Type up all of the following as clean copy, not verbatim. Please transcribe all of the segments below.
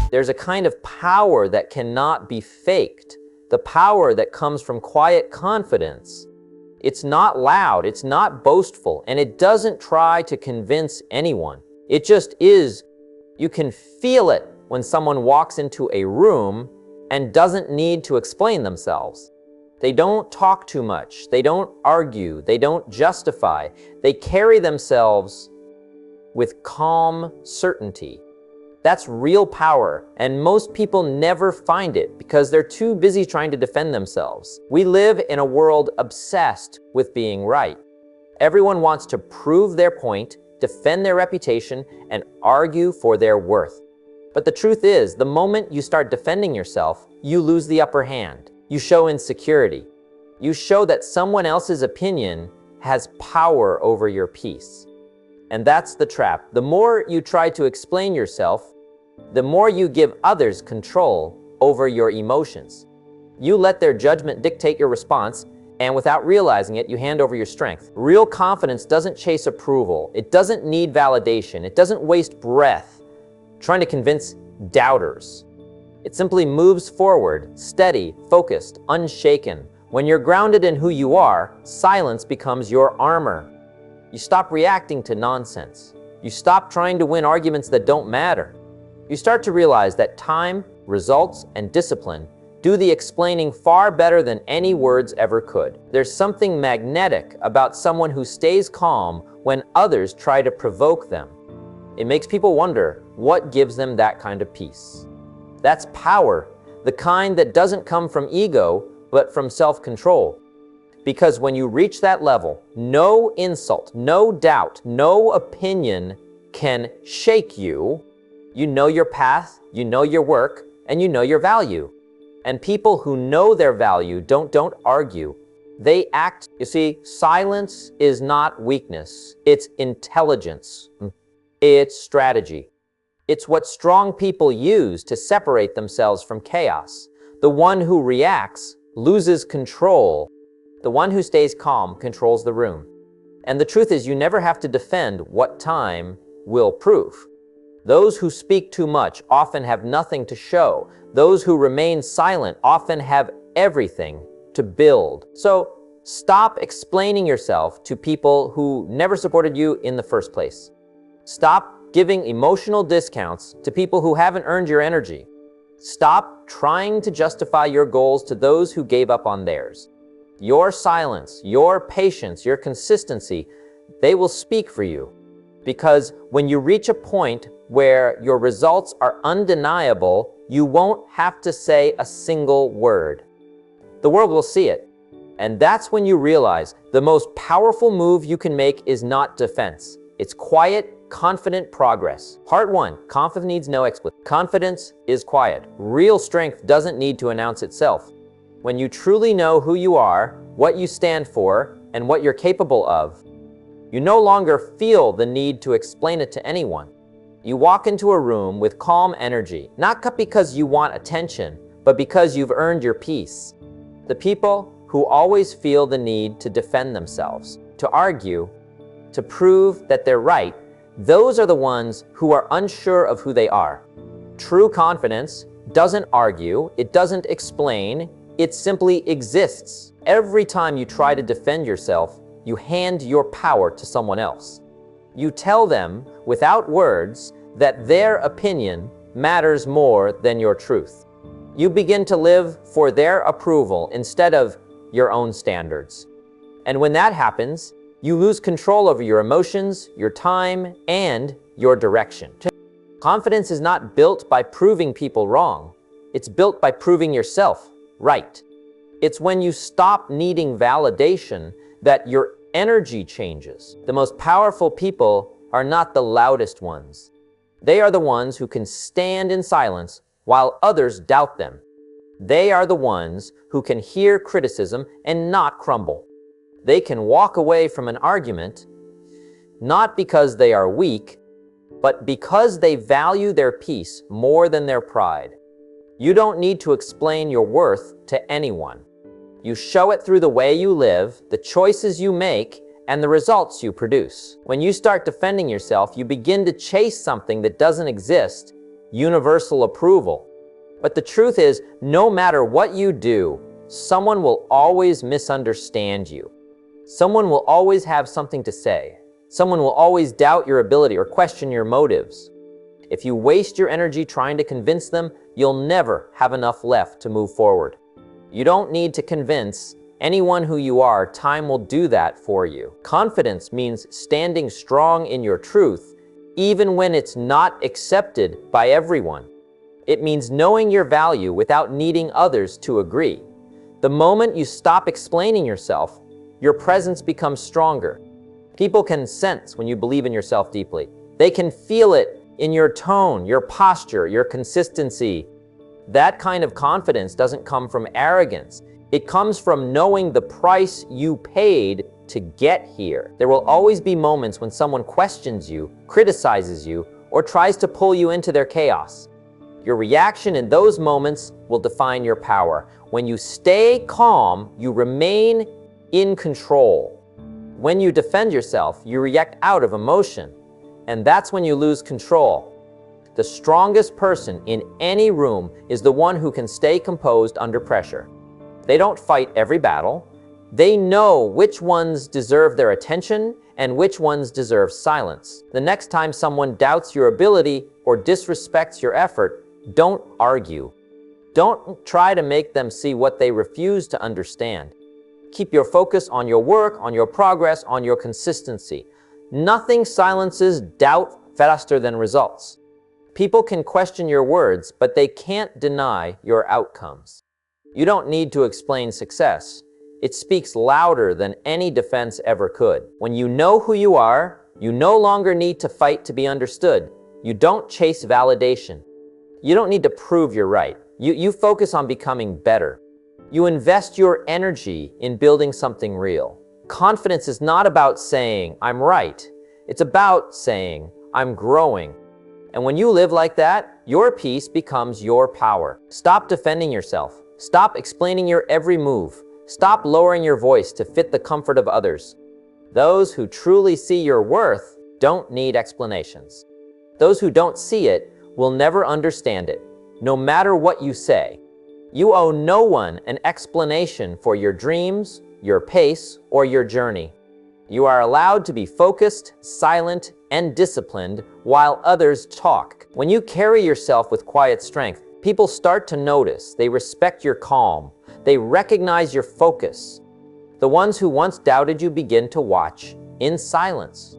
There's a kind of power that cannot be faked, the power that comes from quiet confidence. It's not loud, it's not boastful, and it doesn't try to convince anyone. It just is. You can feel it when someone walks into a room and doesn't need to explain themselves. They don't talk too much, they don't argue, they don't justify. They carry themselves with calm certainty. That's real power, and most people never find it because they're too busy trying to defend themselves. We live in a world obsessed with being right. Everyone wants to prove their point, defend their reputation, and argue for their worth. But the truth is, the moment you start defending yourself, you lose the upper hand. You show insecurity. You show that someone else's opinion has power over your peace. And that's the trap. The more you try to explain yourself, the more you give others control over your emotions. You let their judgment dictate your response, and without realizing it, you hand over your strength. Real confidence doesn't chase approval. It doesn't need validation. It doesn't waste breath trying to convince doubters. It simply moves forward, steady, focused, unshaken. When you're grounded in who you are, silence becomes your armor. You stop reacting to nonsense. You stop trying to win arguments that don't matter. You start to realize that time, results, and discipline do the explaining far better than any words ever could. There's something magnetic about someone who stays calm when others try to provoke them. It makes people wonder what gives them that kind of peace. That's power, the kind that doesn't come from ego, but from self-control. Because when you reach that level, no insult, no doubt, no opinion can shake you. You know your path, you know your work, and you know your value. And people who know their value don't argue. They act. You see, silence is not weakness. It's intelligence. It's strategy. It's what strong people use to separate themselves from chaos. The one who reacts loses control. The one who stays calm controls the room. And the truth is, you never have to defend what time will prove. Those who speak too much often have nothing to show. Those who remain silent often have everything to build. So stop explaining yourself to people who never supported you in the first place. Stop giving emotional discounts to people who haven't earned your energy. Stop trying to justify your goals to those who gave up on theirs. Your silence, your patience, your consistency, they will speak for you. Because when you reach a point where your results are undeniable, you won't have to say a single word. The world will see it. And that's when you realize the most powerful move you can make is not defense. It's quiet, confident progress. Part 1, confidence needs no explanation. Confidence is quiet. Real strength doesn't need to announce itself. When you truly know who you are, what you stand for, and what you're capable of, you no longer feel the need to explain it to anyone. You walk into a room with calm energy, not because you want attention, but because you've earned your peace. The people who always feel the need to defend themselves, to argue, to prove that they're right, those are the ones who are unsure of who they are. True confidence doesn't argue, it doesn't explain, it simply exists. Every time you try to defend yourself, you hand your power to someone else. You tell them, without words, that their opinion matters more than your truth. You begin to live for their approval instead of your own standards. And when that happens, you lose control over your emotions, your time, and your direction. Confidence is not built by proving people wrong. It's built by proving yourself right. It's when you stop needing validation that your energy changes. The most powerful people are not the loudest ones. They are the ones who can stand in silence while others doubt them. They are the ones who can hear criticism and not crumble. They can walk away from an argument, not because they are weak, but because they value their peace more than their pride. You don't need to explain your worth to anyone. You show it through the way you live, the choices you make, and the results you produce. When you start defending yourself, you begin to chase something that doesn't exist, universal approval. But the truth is, no matter what you do, someone will always misunderstand you. Someone will always have something to say. Someone will always doubt your ability or question your motives. If you waste your energy trying to convince them, you'll never have enough left to move forward. You don't need to convince anyone who you are. Time will do that for you. Confidence means standing strong in your truth, even when it's not accepted by everyone. It means knowing your value without needing others to agree. The moment you stop explaining yourself, your presence becomes stronger. People can sense when you believe in yourself deeply. They can feel it in your tone, your posture, your consistency. That kind of confidence doesn't come from arrogance. It comes from knowing the price you paid to get here. There will always be moments when someone questions you, criticizes you, or tries to pull you into their chaos. Your reaction in those moments will define your power. When you stay calm, you remain in control. When you defend yourself, you react out of emotion, and that's when you lose control. The strongest person in any room is the one who can stay composed under pressure. They don't fight every battle. They know which ones deserve their attention and which ones deserve silence. The next time someone doubts your ability or disrespects your effort, don't argue. Don't try to make them see what they refuse to understand. Keep your focus on your work, on your progress, on your consistency. Nothing silences doubt faster than results. People can question your words, but they can't deny your outcomes. You don't need to explain success. It speaks louder than any defense ever could. When you know who you are, you no longer need to fight to be understood. You don't chase validation. You don't need to prove you're right. You focus on becoming better. You invest your energy in building something real. Confidence is not about saying, I'm right. It's about saying, I'm growing. And when you live like that, your peace becomes your power. Stop defending yourself. Stop explaining your every move. Stop lowering your voice to fit the comfort of others. Those who truly see your worth don't need explanations. Those who don't see it will never understand it, no matter what you say. You owe no one an explanation for your dreams, your pace, or your journey. You are allowed to be focused, silent, and disciplined while others talk. When you carry yourself with quiet strength, people start to notice. They respect your calm. They recognize your focus. The ones who once doubted you begin to watch in silence.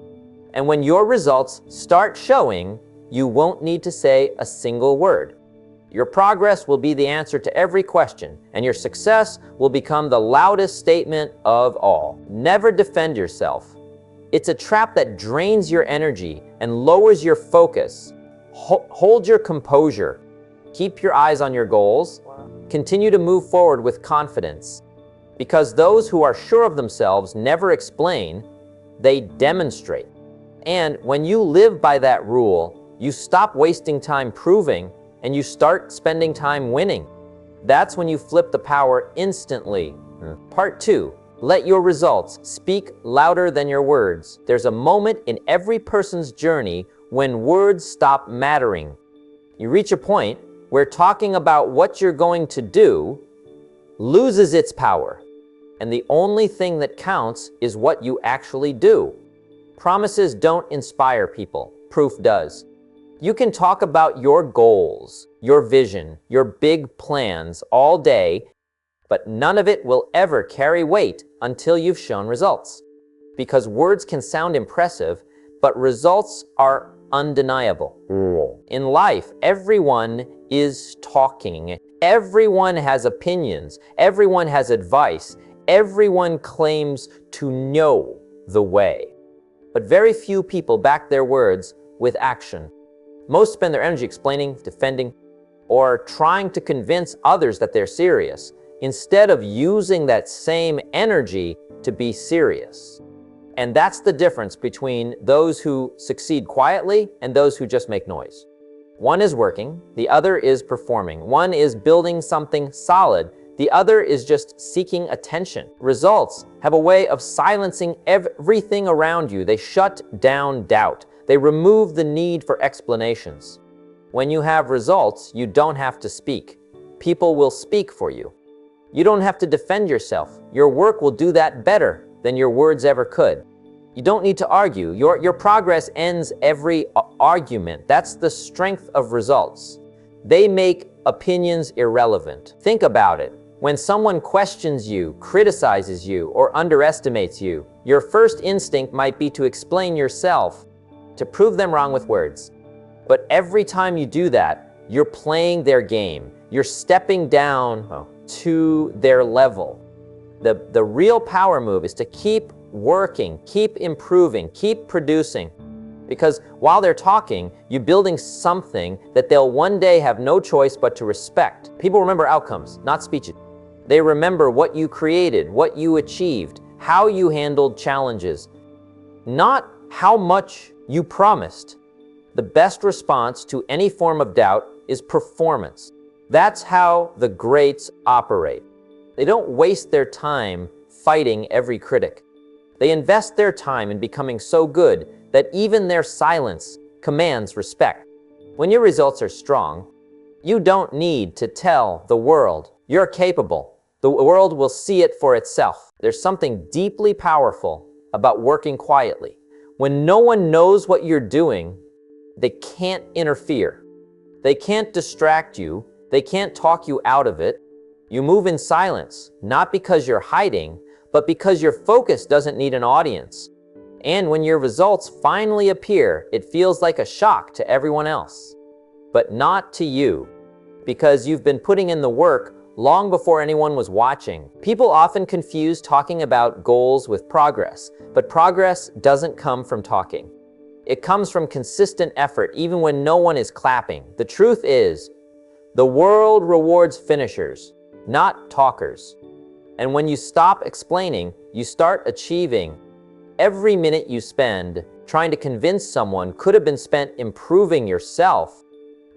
And when your results start showing, you won't need to say a single word. Your progress will be the answer to every question, and your success will become the loudest statement of all. Never defend yourself. It's a trap that drains your energy and lowers your focus. Hold your composure. Keep your eyes on your goals. Continue to move forward with confidence. Because those who are sure of themselves never explain, they demonstrate. And when you live by that rule, you stop wasting time proving, and you start spending time winning. That's when you flip the power instantly. Part 2. Let your results speak louder than your words. There's a moment in every person's journey when words stop mattering. You reach a point where talking about what you're going to do loses its power, and the only thing that counts is what you actually do. Promises don't inspire people. Proof does. You can talk about your goals, your vision, your big plans all day, but none of it will ever carry weight until you've shown results. Because words can sound impressive, but results are undeniable. In life, everyone is talking. Everyone has opinions. Everyone has advice. Everyone claims to know the way. But very few people back their words with action. Most spend their energy explaining, defending, or trying to convince others that they're serious, instead of using that same energy to be serious. And that's the difference between those who succeed quietly and those who just make noise. One is working, the other is performing. One is building something solid, the other is just seeking attention. Results have a way of silencing everything around you. They shut down doubt. They remove the need for explanations. When you have results, you don't have to speak. People will speak for you. You don't have to defend yourself. Your work will do that better than your words ever could. You don't need to argue. Your progress ends every argument. That's the strength of results. They make opinions irrelevant. Think about it. When someone questions you, criticizes you, or underestimates you, your first instinct might be to explain yourself, to prove them wrong with words. But every time you do that, you're playing their game. You're stepping down to their level. The real power move is to keep working, keep improving, keep producing. Because while they're talking, you're building something that they'll one day have no choice but to respect. People remember outcomes, not speeches. They remember what you created, what you achieved, how you handled challenges, not how much you promised. The best response to any form of doubt is performance. That's how the greats operate. They don't waste their time fighting every critic. They invest their time in becoming so good that even their silence commands respect. When your results are strong, you don't need to tell the world you're capable. The world will see it for itself. There's something deeply powerful about working quietly. When no one knows what you're doing, they can't interfere. They can't distract you. They can't talk you out of it. You move in silence, not because you're hiding, but because your focus doesn't need an audience. And when your results finally appear, it feels like a shock to everyone else, but not to you, because you've been putting in the work long before anyone was watching. People often confuse talking about goals with progress, but progress doesn't come from talking. It comes from consistent effort, even when no one is clapping. The truth is, the world rewards finishers, not talkers. And when you stop explaining, you start achieving. Every minute you spend trying to convince someone could have been spent improving yourself.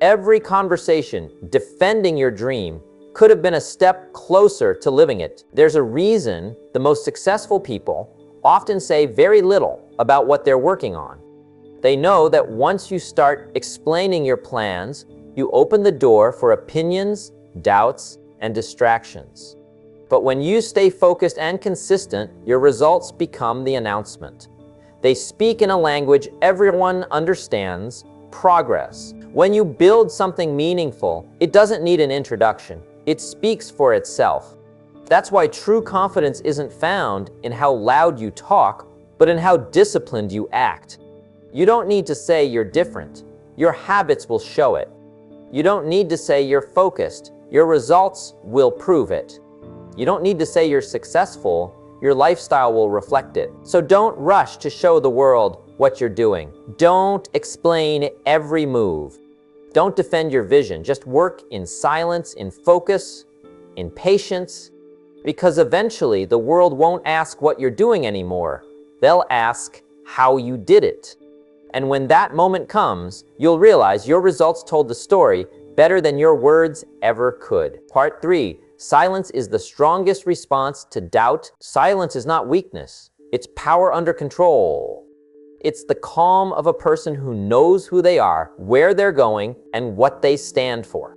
Every conversation defending your dream could have been a step closer to living it. There's a reason the most successful people often say very little about what they're working on. They know that once you start explaining your plans, you open the door for opinions, doubts, and distractions. But when you stay focused and consistent, your results become the announcement. They speak in a language everyone understands: progress. When you build something meaningful, it doesn't need an introduction. It speaks for itself. That's why true confidence isn't found in how loud you talk, but in how disciplined you act. You don't need to say you're different. Your habits will show it. You don't need to say you're focused. Your results will prove it. You don't need to say you're successful. Your lifestyle will reflect it. So don't rush to show the world what you're doing. Don't explain every move. Don't defend your vision. Just work in silence, in focus, in patience, because eventually the world won't ask what you're doing anymore. They'll ask how you did it. And when that moment comes, you'll realize your results told the story better than your words ever could. Part 3. Silence is the strongest response to doubt. Silence is not weakness. It's power under control. It's the calm of a person who knows who they are, where they're going, and what they stand for.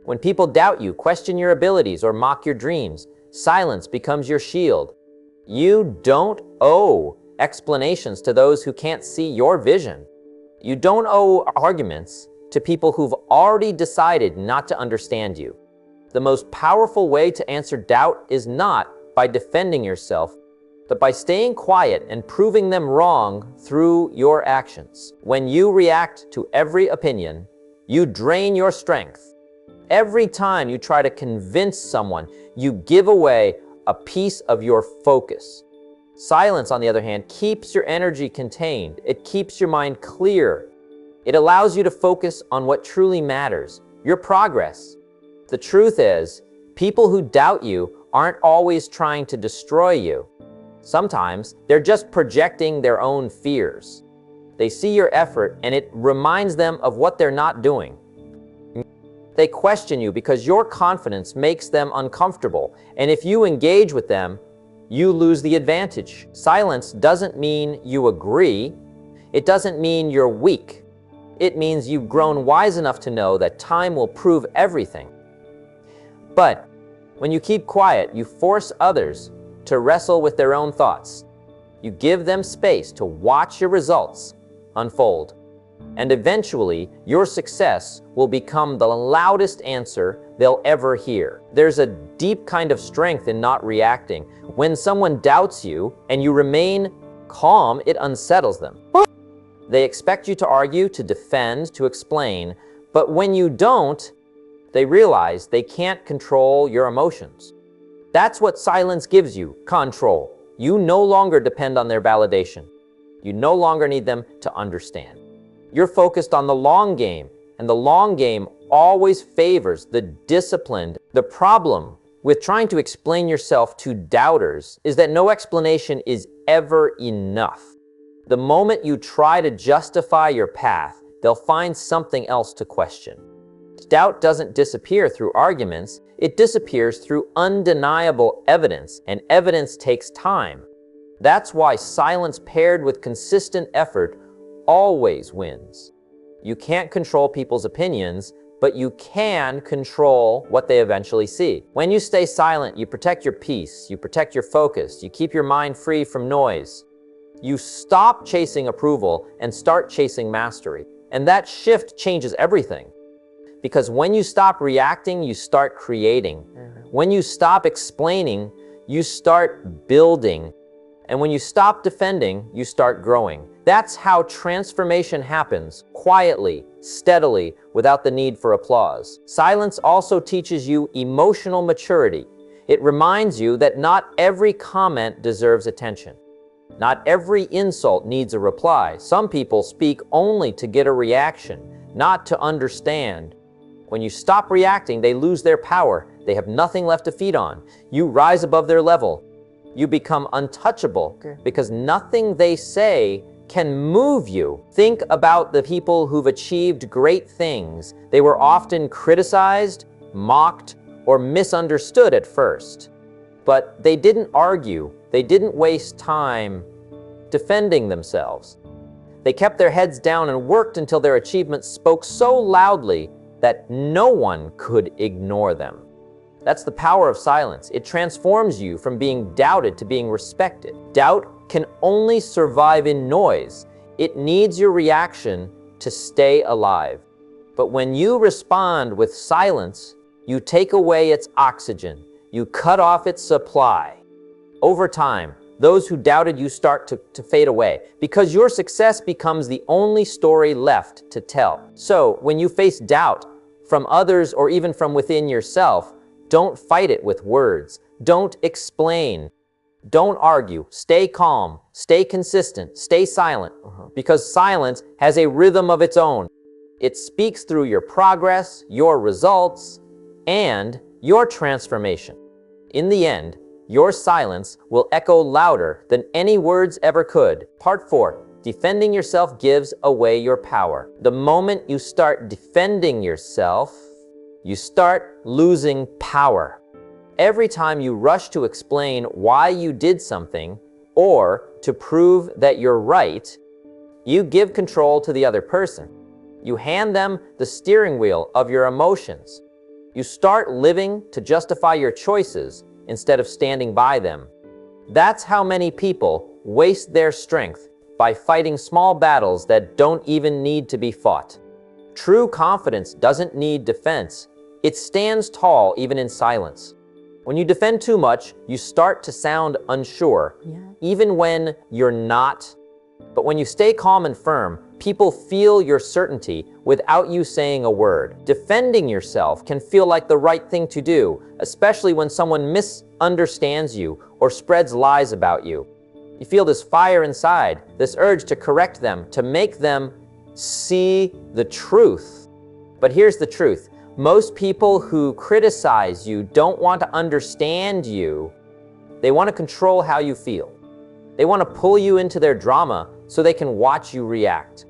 When people doubt you, question your abilities, or mock your dreams, silence becomes your shield. You don't owe explanations to those who can't see your vision. You don't owe arguments to people who've already decided not to understand you. The most powerful way to answer doubt is not by defending yourself, but by staying quiet and proving them wrong through your actions. When you react to every opinion, you drain your strength. Every time you try to convince someone, you give away a piece of your focus. Silence, on the other hand, keeps your energy contained. It keeps your mind clear. It allows you to focus on what truly matters, your progress. The truth is, people who doubt you aren't always trying to destroy you. Sometimes they're just projecting their own fears. They see your effort and it reminds them of what they're not doing. They question you because your confidence makes them uncomfortable, and if you engage with them, you lose the advantage. Silence doesn't mean you agree. It doesn't mean you're weak. It means you've grown wise enough to know that time will prove everything. But when you keep quiet, you force others to wrestle with their own thoughts. You give them space to watch your results unfold. And eventually, your success will become the loudest answer they'll ever hear. There's a deep kind of strength in not reacting. When someone doubts you and you remain calm, it unsettles them. They expect you to argue, to defend, to explain, but when you don't, they realize they can't control your emotions. That's what silence gives you, control. You no longer depend on their validation. You no longer need them to understand. You're focused on the long game, and the long game always favors the disciplined. The problem with trying to explain yourself to doubters is that no explanation is ever enough. The moment you try to justify your path, they'll find something else to question. Doubt doesn't disappear through arguments, it disappears through undeniable evidence, and evidence takes time. That's why silence paired with consistent effort always wins. You can't control people's opinions, but you can control what they eventually see. When you stay silent, you protect your peace, you protect your focus, you keep your mind free from noise. You stop chasing approval and start chasing mastery. And that shift changes everything. Because when you stop reacting, you start creating. When you stop explaining, you start building. And when you stop defending, you start growing. That's how transformation happens, quietly, steadily, without the need for applause. Silence also teaches you emotional maturity. It reminds you that not every comment deserves attention. Not every insult needs a reply. Some people speak only to get a reaction, not to understand. When you stop reacting, they lose their power. They have nothing left to feed on. You rise above their level. You become untouchable because nothing they say can move you. Think about the people who've achieved great things. They were often criticized, mocked, or misunderstood at first. But they didn't argue. They didn't waste time defending themselves. They kept their heads down and worked until their achievements spoke so loudly that no one could ignore them. That's the power of silence. It transforms you from being doubted to being respected. Doubt can only survive in noise. It needs your reaction to stay alive. But when you respond with silence, you take away its oxygen. You cut off its supply. Over time, those who doubted you start to fade away because your success becomes the only story left to tell. So when you face doubt from others or even from within yourself, don't fight it with words. Don't explain. Don't argue. Stay calm. Stay consistent. Stay silent. Because silence has a rhythm of its own. It speaks through your progress, your results, and your transformation. In the end, your silence will echo louder than any words ever could. Part 4. Defending yourself gives away your power. The moment you start defending yourself, you start losing power. Every time you rush to explain why you did something or to prove that you're right, you give control to the other person. You hand them the steering wheel of your emotions. You start living to justify your choices instead of standing by them. That's how many people waste their strength by fighting small battles that don't even need to be fought. True confidence doesn't need defense. It stands tall even in silence. When you defend too much, you start to sound unsure, even when you're not. But when you stay calm and firm, people feel your certainty without you saying a word. Defending yourself can feel like the right thing to do, especially when someone misunderstands you or spreads lies about you. You feel this fire inside, this urge to correct them, to make them see the truth. But here's the truth. Most people who criticize you don't want to understand you. They want to control how you feel. They want to pull you into their drama so they can watch you react.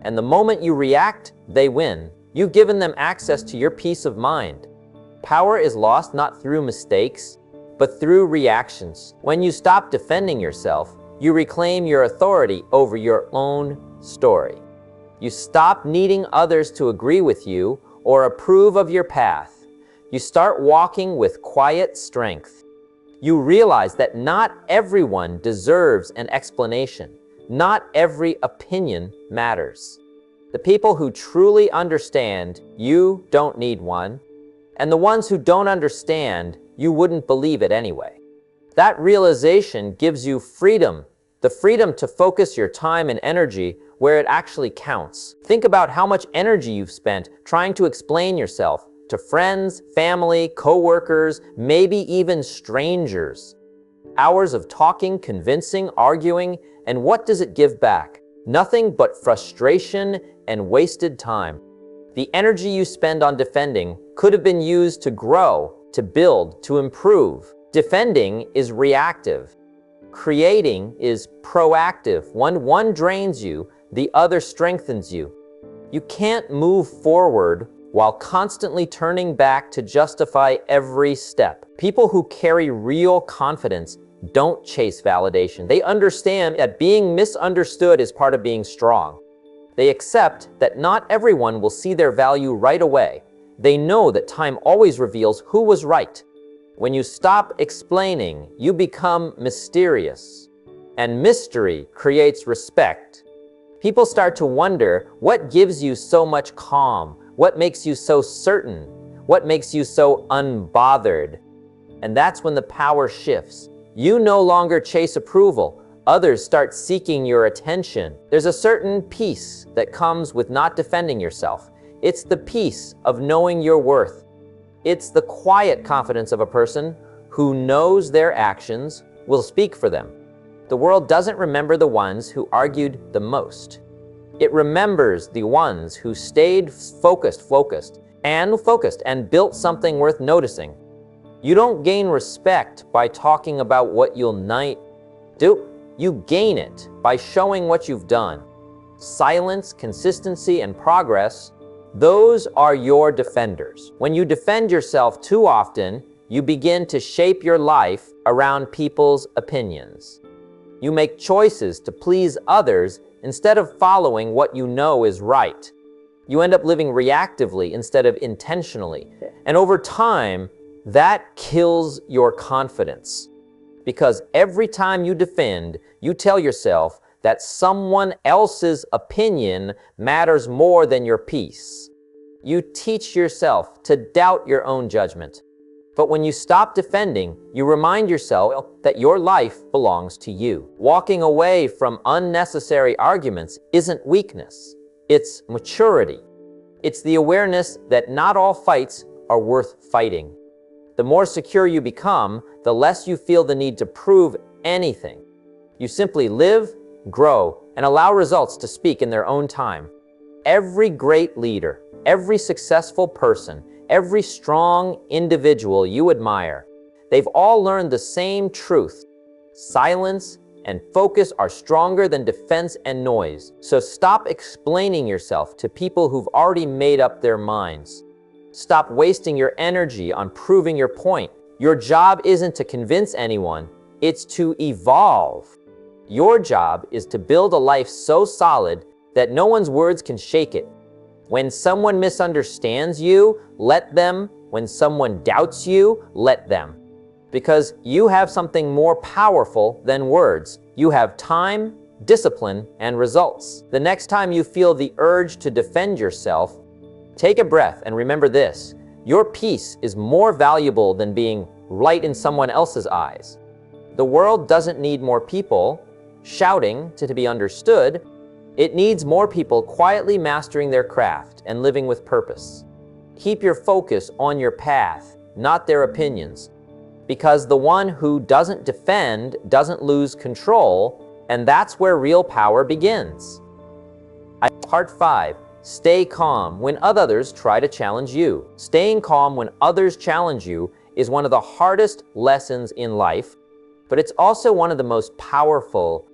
And the moment you react, they win. You've given them access to your peace of mind. Power is lost not through mistakes, but through reactions. When you stop defending yourself, you reclaim your authority over your own story. You stop needing others to agree with you or approve of your path. You start walking with quiet strength. You realize that not everyone deserves an explanation. Not every opinion matters. The people who truly understand, you don't need one. And the ones who don't understand, you wouldn't believe it anyway. That realization gives you freedom, the freedom to focus your time and energy where it actually counts. Think about how much energy you've spent trying to explain yourself to friends, family, co-workers, maybe even strangers. Hours of talking, convincing, arguing, and what does it give back? Nothing but frustration and wasted time. The energy you spend on defending could have been used to grow, to build, to improve. Defending is reactive. Creating is proactive. One drains you, the other strengthens you. You can't move forward while constantly turning back to justify every step. People who carry real confidence don't chase validation. They understand that being misunderstood is part of being strong. They accept that not everyone will see their value right away. They know that time always reveals who was right. When you stop explaining, you become mysterious. And mystery creates respect. People start to wonder, what gives you so much calm? What makes you so certain? What makes you so unbothered? And that's when the power shifts. You no longer chase approval. Others start seeking your attention. There's a certain peace that comes with not defending yourself. It's the peace of knowing your worth. It's the quiet confidence of a person who knows their actions will speak for them. The world doesn't remember the ones who argued the most. It remembers the ones who stayed focused and built something worth noticing. You don't gain respect by talking about what you'll not do. You gain it by showing what you've done. Silence, consistency, and progress, those are your defenders. When you defend yourself too often, you begin to shape your life around people's opinions. You make choices to please others instead of following what you know is right. You end up living reactively instead of intentionally. And over time, that kills your confidence. Because every time you defend, you tell yourself that someone else's opinion matters more than your peace. You teach yourself to doubt your own judgment. But when you stop defending, you remind yourself that your life belongs to you. Walking away from unnecessary arguments isn't weakness. It's maturity. It's the awareness that not all fights are worth fighting. The more secure you become, the less you feel the need to prove anything. You simply live, grow, and allow results to speak in their own time. Every great leader, every successful person, every strong individual you admire, they've all learned the same truth. Silence and focus are stronger than defense and noise. So stop explaining yourself to people who've already made up their minds. Stop wasting your energy on proving your point. Your job isn't to convince anyone, it's to evolve. Your job is to build a life so solid that no one's words can shake it. When someone misunderstands you, let them. When someone doubts you, let them. Because you have something more powerful than words. You have time, discipline, and results. The next time you feel the urge to defend yourself, take a breath and remember this. Your peace is more valuable than being right in someone else's eyes. The world doesn't need more people shouting to be understood. It needs more people quietly mastering their craft and living with purpose. Keep your focus on your path, not their opinions. Because the one who doesn't defend doesn't lose control, and that's where real power begins. Part 5. Stay calm when others try to challenge you. Staying calm when others challenge you is one of the hardest lessons in life, but it's also one of the most powerful.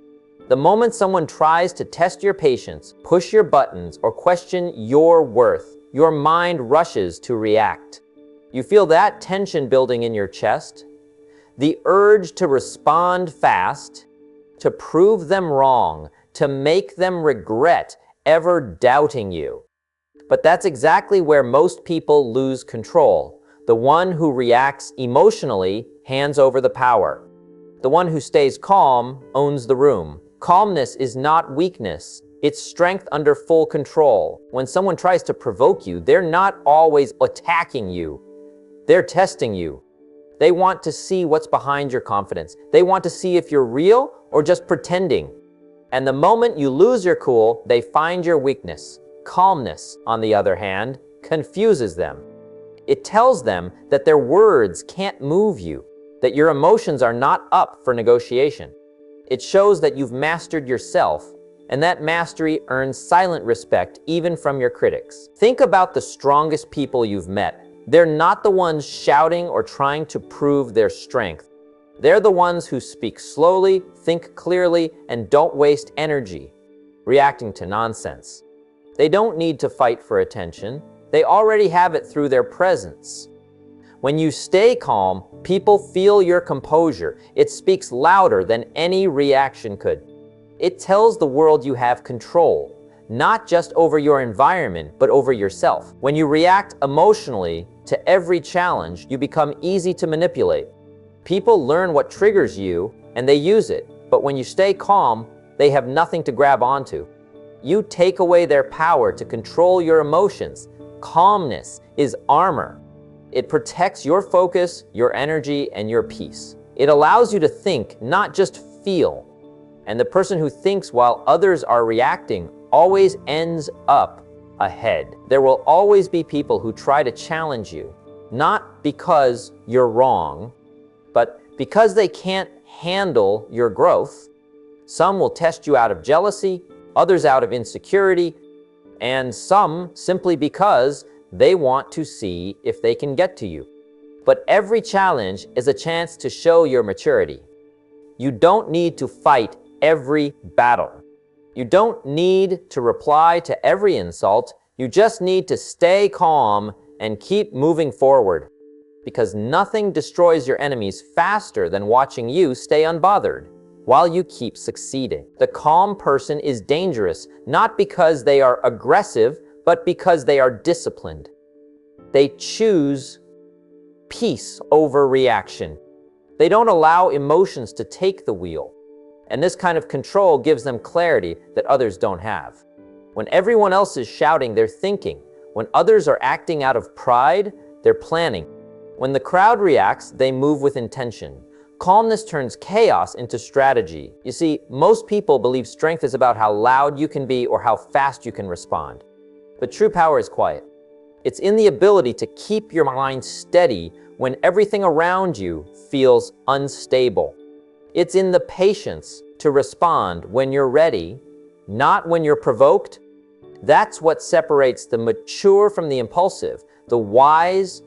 The moment someone tries to test your patience, push your buttons, or question your worth, your mind rushes to react. You feel that tension building in your chest, the urge to respond fast, to prove them wrong, to make them regret ever doubting you. But that's exactly where most people lose control. The one who reacts emotionally hands over the power. The one who stays calm owns the room. Calmness is not weakness. It's strength under full control. When someone tries to provoke you, they're not always attacking you. They're testing you. They want to see what's behind your confidence. They want to see if you're real or just pretending. And the moment you lose your cool, they find your weakness. Calmness, on the other hand, confuses them. It tells them that their words can't move you, that your emotions are not up for negotiation. It shows that you've mastered yourself, and that mastery earns silent respect even from your critics. Think about the strongest people you've met. They're not the ones shouting or trying to prove their strength. They're the ones who speak slowly, think clearly, and don't waste energy reacting to nonsense. They don't need to fight for attention. They already have it through their presence. When you stay calm, people feel your composure. It speaks louder than any reaction could. It tells the world you have control, not just over your environment, but over yourself. When you react emotionally to every challenge, you become easy to manipulate. People learn what triggers you, and they use it. But when you stay calm, they have nothing to grab onto. You take away their power to control your emotions. Calmness is armor. It protects your focus, your energy, and your peace. It allows you to think, not just feel. And the person who thinks while others are reacting always ends up ahead. There will always be people who try to challenge you, not because you're wrong, but because they can't handle your growth. Some will test you out of jealousy, others out of insecurity, and some simply because they want to see if they can get to you. But every challenge is a chance to show your maturity. You don't need to fight every battle. You don't need to reply to every insult. You just need to stay calm and keep moving forward, because nothing destroys your enemies faster than watching you stay unbothered while you keep succeeding. The calm person is dangerous, not because they are aggressive, but because they are disciplined. They choose peace over reaction. They don't allow emotions to take the wheel. And this kind of control gives them clarity that others don't have. When everyone else is shouting, they're thinking. When others are acting out of pride, they're planning. When the crowd reacts, they move with intention. Calmness turns chaos into strategy. You see, most people believe strength is about how loud you can be or how fast you can respond. But true power is quiet. It's in the ability to keep your mind steady when everything around you feels unstable. It's in the patience to respond when you're ready, not when you're provoked. That's what separates the mature from the impulsive, the wise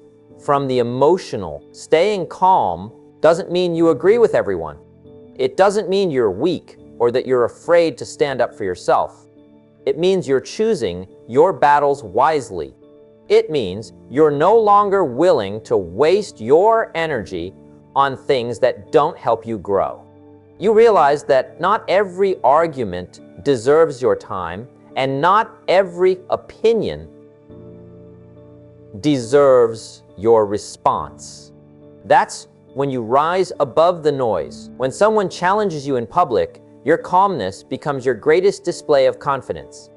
from the emotional. Staying calm doesn't mean you agree with everyone. It doesn't mean you're weak or that you're afraid to stand up for yourself. It means you're choosing your battles wisely. It means you're no longer willing to waste your energy on things that don't help you grow. You realize that not every argument deserves your time, and not every opinion deserves your response. That's when you rise above the noise. When someone challenges you in public, your calmness becomes your greatest display of confidence.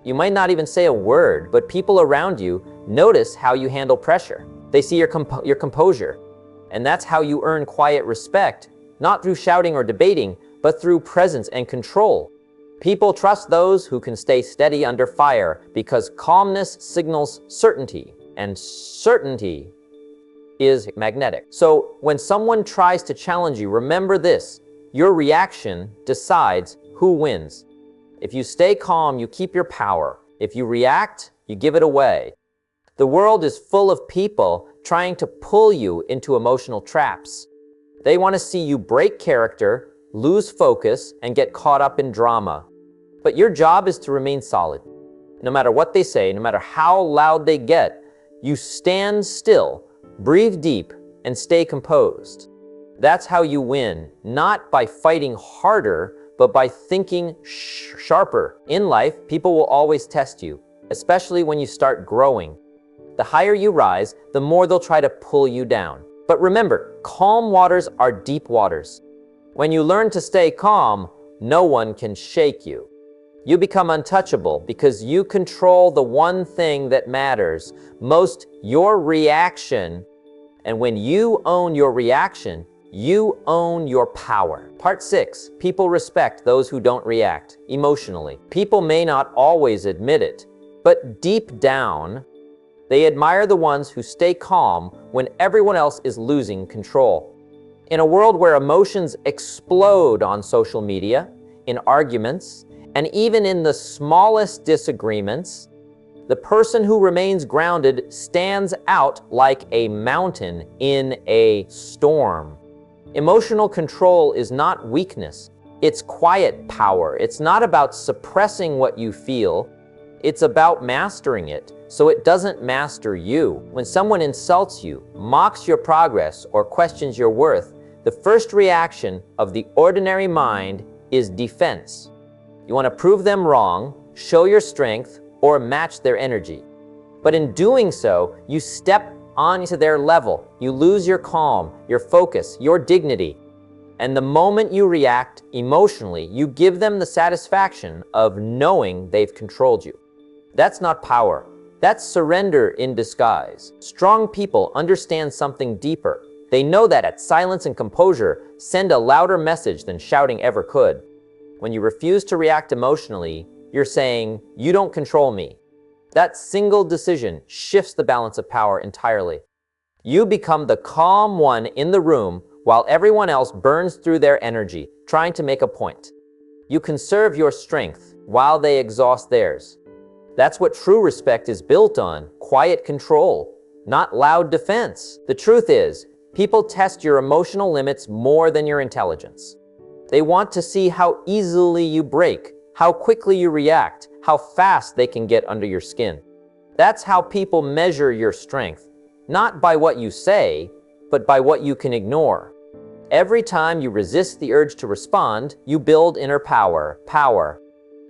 You might not even say a word, but people around you notice how you handle pressure. They see your composure. And that's how you earn quiet respect, not through shouting or debating, but through presence and control. People trust those who can stay steady under fire because calmness signals certainty, and certainty is magnetic. So when someone tries to challenge you, remember this: your reaction decides who wins. If you stay calm, you keep your power. If you react, you give it away. The world is full of people trying to pull you into emotional traps. They want to see you break character, lose focus, and get caught up in drama. But your job is to remain solid. No matter what they say, no matter how loud they get, you stand still, breathe deep, and stay composed. That's how you win, not by fighting harder, but by thinking sharper. In life, people will always test you, especially when you start growing. The higher you rise, the more they'll try to pull you down. But remember, calm waters are deep waters. When you learn to stay calm, no one can shake you. You become untouchable because you control the one thing that matters most, your reaction. And when you own your reaction, you own your power. Part 6. People respect those who don't react emotionally. People may not always admit it, but deep down, they admire the ones who stay calm when everyone else is losing control. In a world where emotions explode on social media, in arguments, and even in the smallest disagreements, the person who remains grounded stands out like a mountain in a storm. Emotional control is not weakness, it's quiet power. It's not about suppressing what you feel, it's about mastering it so it doesn't master you. When someone insults you, mocks your progress, or questions your worth, the first reaction of the ordinary mind is defense. You want to prove them wrong, show your strength, or match their energy. But in doing so, you step onto their level. You lose your calm, your focus, your dignity. And the moment you react emotionally, you give them the satisfaction of knowing they've controlled you. That's not power. That's surrender in disguise. Strong people understand something deeper. They know that silence and composure send a louder message than shouting ever could. When you refuse to react emotionally, you're saying, "You don't control me." That single decision shifts the balance of power entirely. You become the calm one in the room while everyone else burns through their energy, trying to make a point. You conserve your strength while they exhaust theirs. That's what true respect is built on, quiet control, not loud defense. The truth is, people test your emotional limits more than your intelligence. They want to see how easily you break, how quickly you react, how fast they can get under your skin. That's how people measure your strength, not by what you say, but by what you can ignore. Every time you resist the urge to respond, you build inner power.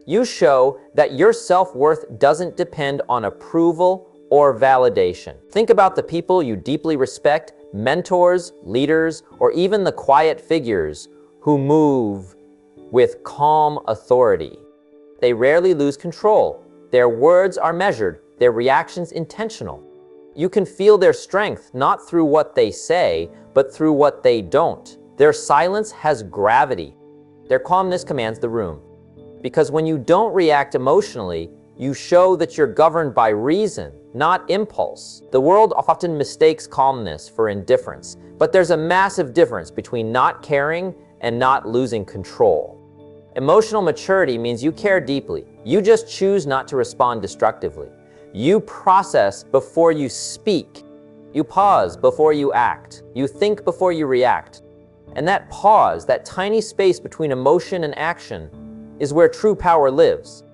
You show that your self-worth doesn't depend on approval or validation. Think about the people you deeply respect, mentors, leaders, or even the quiet figures who move with calm authority. They rarely lose control. Their words are measured, their reactions intentional. You can feel their strength not through what they say, but through what they don't. Their silence has gravity. Their calmness commands the room. Because when you don't react emotionally, you show that you're governed by reason, not impulse. The world often mistakes calmness for indifference, but there's a massive difference between not caring and not losing control. Emotional maturity means you care deeply. You just choose not to respond destructively. You process before you speak. You pause before you act. You think before you react. And that pause, that tiny space between emotion and action, is where true power lives.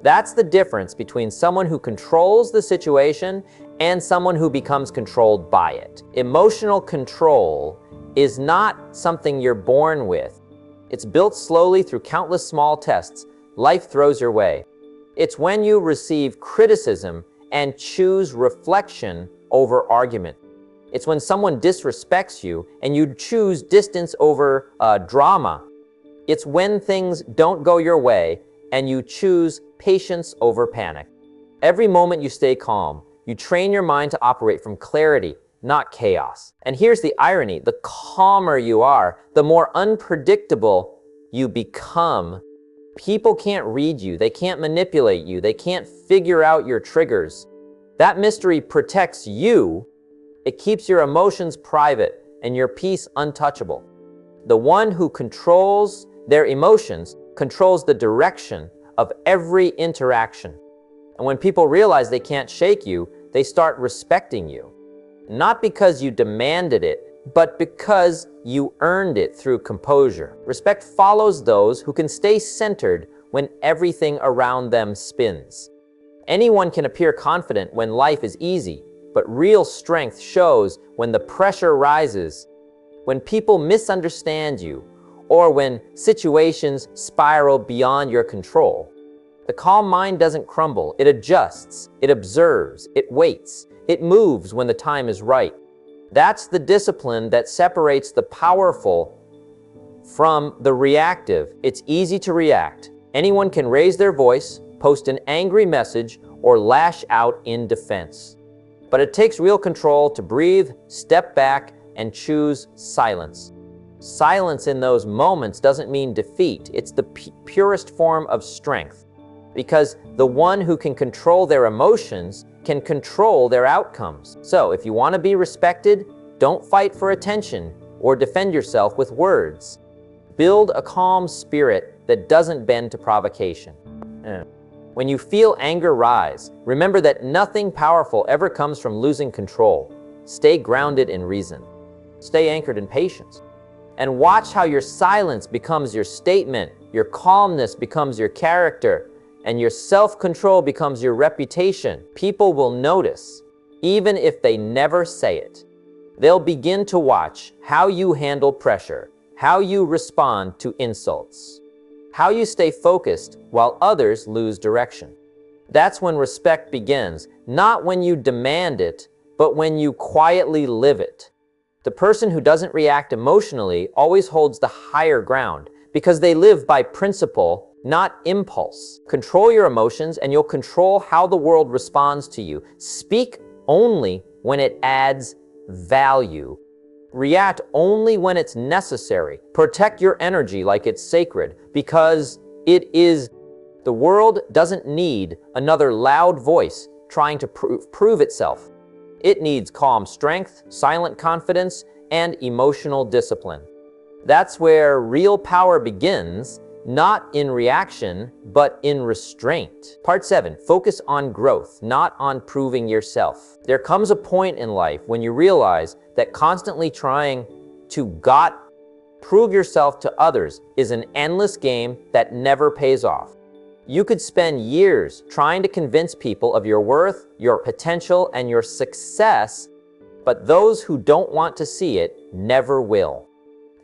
That's the difference between someone who controls the situation and someone who becomes controlled by it. Emotional control is not something you're born with. It's built slowly through countless small tests life throws your way. It's when you receive criticism and choose reflection over argument. It's when someone disrespects you and you choose distance over drama. It's when things don't go your way and you choose patience over panic. Every moment you stay calm, you train your mind to operate from clarity, not chaos. And here's the irony: the calmer you are, the more unpredictable you become. People can't read you, they can't manipulate you, they can't figure out your triggers. That mystery protects you. It keeps your emotions private and your peace untouchable. The one who controls their emotions controls the direction of every interaction. And when people realize they can't shake you, they start respecting you. Not because you demanded it, but because you earned it through composure. Respect follows those who can stay centered when everything around them spins. Anyone can appear confident when life is easy, but real strength shows when the pressure rises, when people misunderstand you, or when situations spiral beyond your control. The calm mind doesn't crumble, it adjusts, it observes, it waits, it moves when the time is right. That's the discipline that separates the powerful from the reactive. It's easy to react. Anyone can raise their voice, post an angry message, or lash out in defense. But it takes real control to breathe, step back, and choose silence. Silence in those moments doesn't mean defeat. It's the purest form of strength. Because the one who can control their emotions can control their outcomes. So if you want to be respected, don't fight for attention or defend yourself with words. Build a calm spirit that doesn't bend to provocation. When you feel anger rise, remember that nothing powerful ever comes from losing control. Stay grounded in reason. Stay anchored in patience. And watch how your silence becomes your statement, your calmness becomes your character, and your self-control becomes your reputation. People will notice, even if they never say it. They'll begin to watch how you handle pressure, how you respond to insults, how you stay focused while others lose direction. That's when respect begins, not when you demand it, but when you quietly live it. The person who doesn't react emotionally always holds the higher ground because they live by principle, not impulse. Control your emotions and you'll control how the world responds to you. Speak only when it adds value. React only when it's necessary. Protect your energy like it's sacred because it is. The world doesn't need another loud voice trying to prove itself. It needs calm strength, silent confidence, and emotional discipline. That's where real power begins, not in reaction, but in restraint. Part 7, focus on growth, not on proving yourself. There comes a point in life when you realize that constantly trying to prove yourself to others is an endless game that never pays off. You could spend years trying to convince people of your worth, your potential, and your success, but those who don't want to see it never will.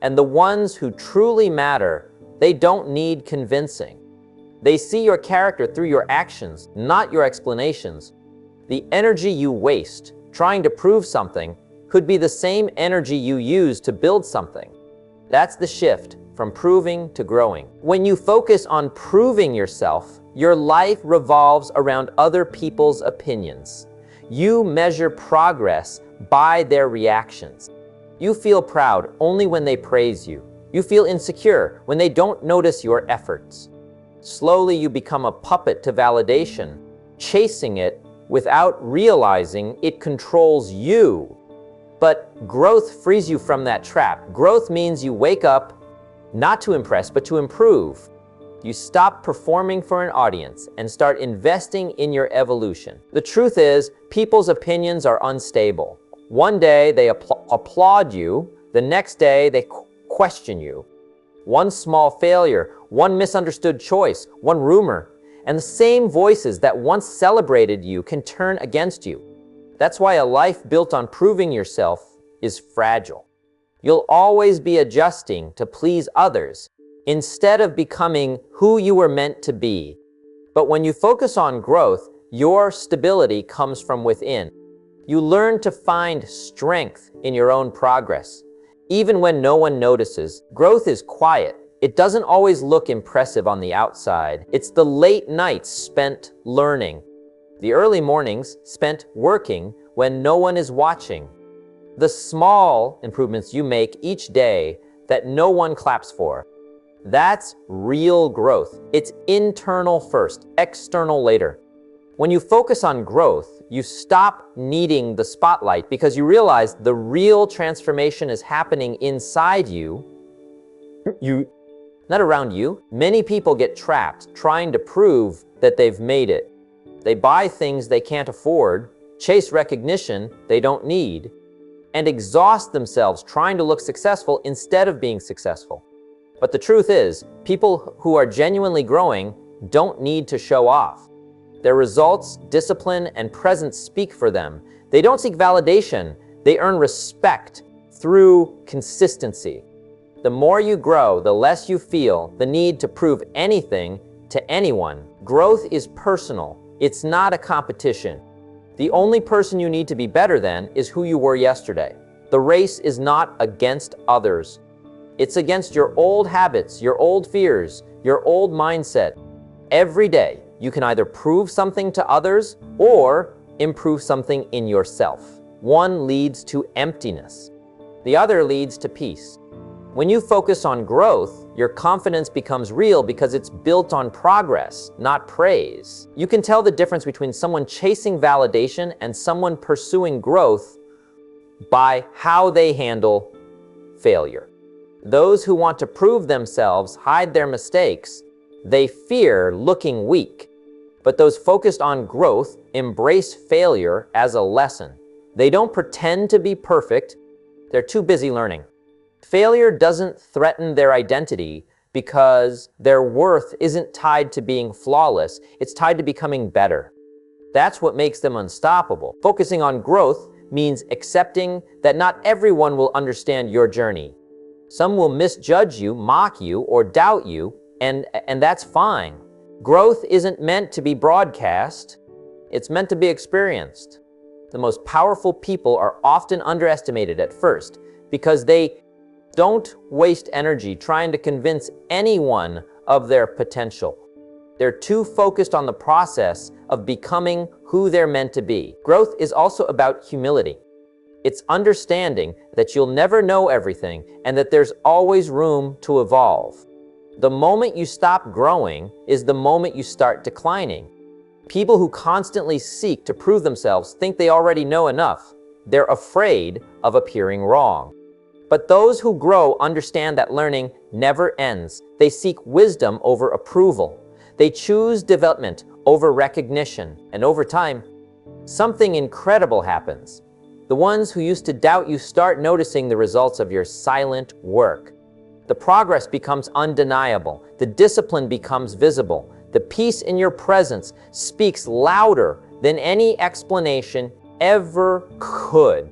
And the ones who truly matter, they don't need convincing. They see your character through your actions, not your explanations. The energy you waste trying to prove something could be the same energy you use to build something. That's the shift from proving to growing. When you focus on proving yourself, your life revolves around other people's opinions. You measure progress by their reactions. You feel proud only when they praise you. You feel insecure when they don't notice your efforts. Slowly you become a puppet to validation, chasing it without realizing it controls you. But growth frees you from that trap. Growth means you wake up not to impress, but to improve. You stop performing for an audience and start investing in your evolution. The truth is, people's opinions are unstable. One day they applaud you, the next day they question you. One small failure, one misunderstood choice, one rumor, and the same voices that once celebrated you can turn against you. That's why a life built on proving yourself is fragile. You'll always be adjusting to please others instead of becoming who you were meant to be. But when you focus on growth, your stability comes from within. You learn to find strength in your own progress. Even when no one notices, growth is quiet. It doesn't always look impressive on the outside. It's the late nights spent learning, the early mornings spent working when no one is watching, the small improvements you make each day that no one claps for. That's real growth. It's internal first, external later. When you focus on growth, you stop needing the spotlight because you realize the real transformation is happening inside you, not around you. Many people get trapped trying to prove that they've made it. They buy things they can't afford, chase recognition they don't need, and exhaust themselves trying to look successful instead of being successful. But the truth is, people who are genuinely growing don't need to show off. Their results, discipline, and presence speak for them. They don't seek validation. They earn respect through consistency. The more you grow, the less you feel the need to prove anything to anyone. Growth is personal. It's not a competition. The only person you need to be better than is who you were yesterday. The race is not against others. It's against your old habits, your old fears, your old mindset. Every day, you can either prove something to others or improve something in yourself. One leads to emptiness. The other leads to peace. When you focus on growth, your confidence becomes real because it's built on progress, not praise. You can tell the difference between someone chasing validation and someone pursuing growth by how they handle failure. Those who want to prove themselves hide their mistakes. They fear looking weak. But those focused on growth embrace failure as a lesson. They don't pretend to be perfect. They're too busy learning. Failure doesn't threaten their identity because their worth isn't tied to being flawless. It's tied to becoming better. That's what makes them unstoppable. Focusing on growth means accepting that not everyone will understand your journey. Some will misjudge you, mock you, or doubt you, and that's fine. Growth isn't meant to be broadcast. It's meant to be experienced. The most powerful people are often underestimated at first because they don't waste energy trying to convince anyone of their potential. They're too focused on the process of becoming who they're meant to be. Growth is also about humility. It's understanding that you'll never know everything and that there's always room to evolve. The moment you stop growing is the moment you start declining. People who constantly seek to prove themselves think they already know enough. They're afraid of appearing wrong. But those who grow understand that learning never ends. They seek wisdom over approval. They choose development over recognition. And over time, something incredible happens. The ones who used to doubt you start noticing the results of your silent work. The progress becomes undeniable. The discipline becomes visible. The peace in your presence speaks louder than any explanation ever could.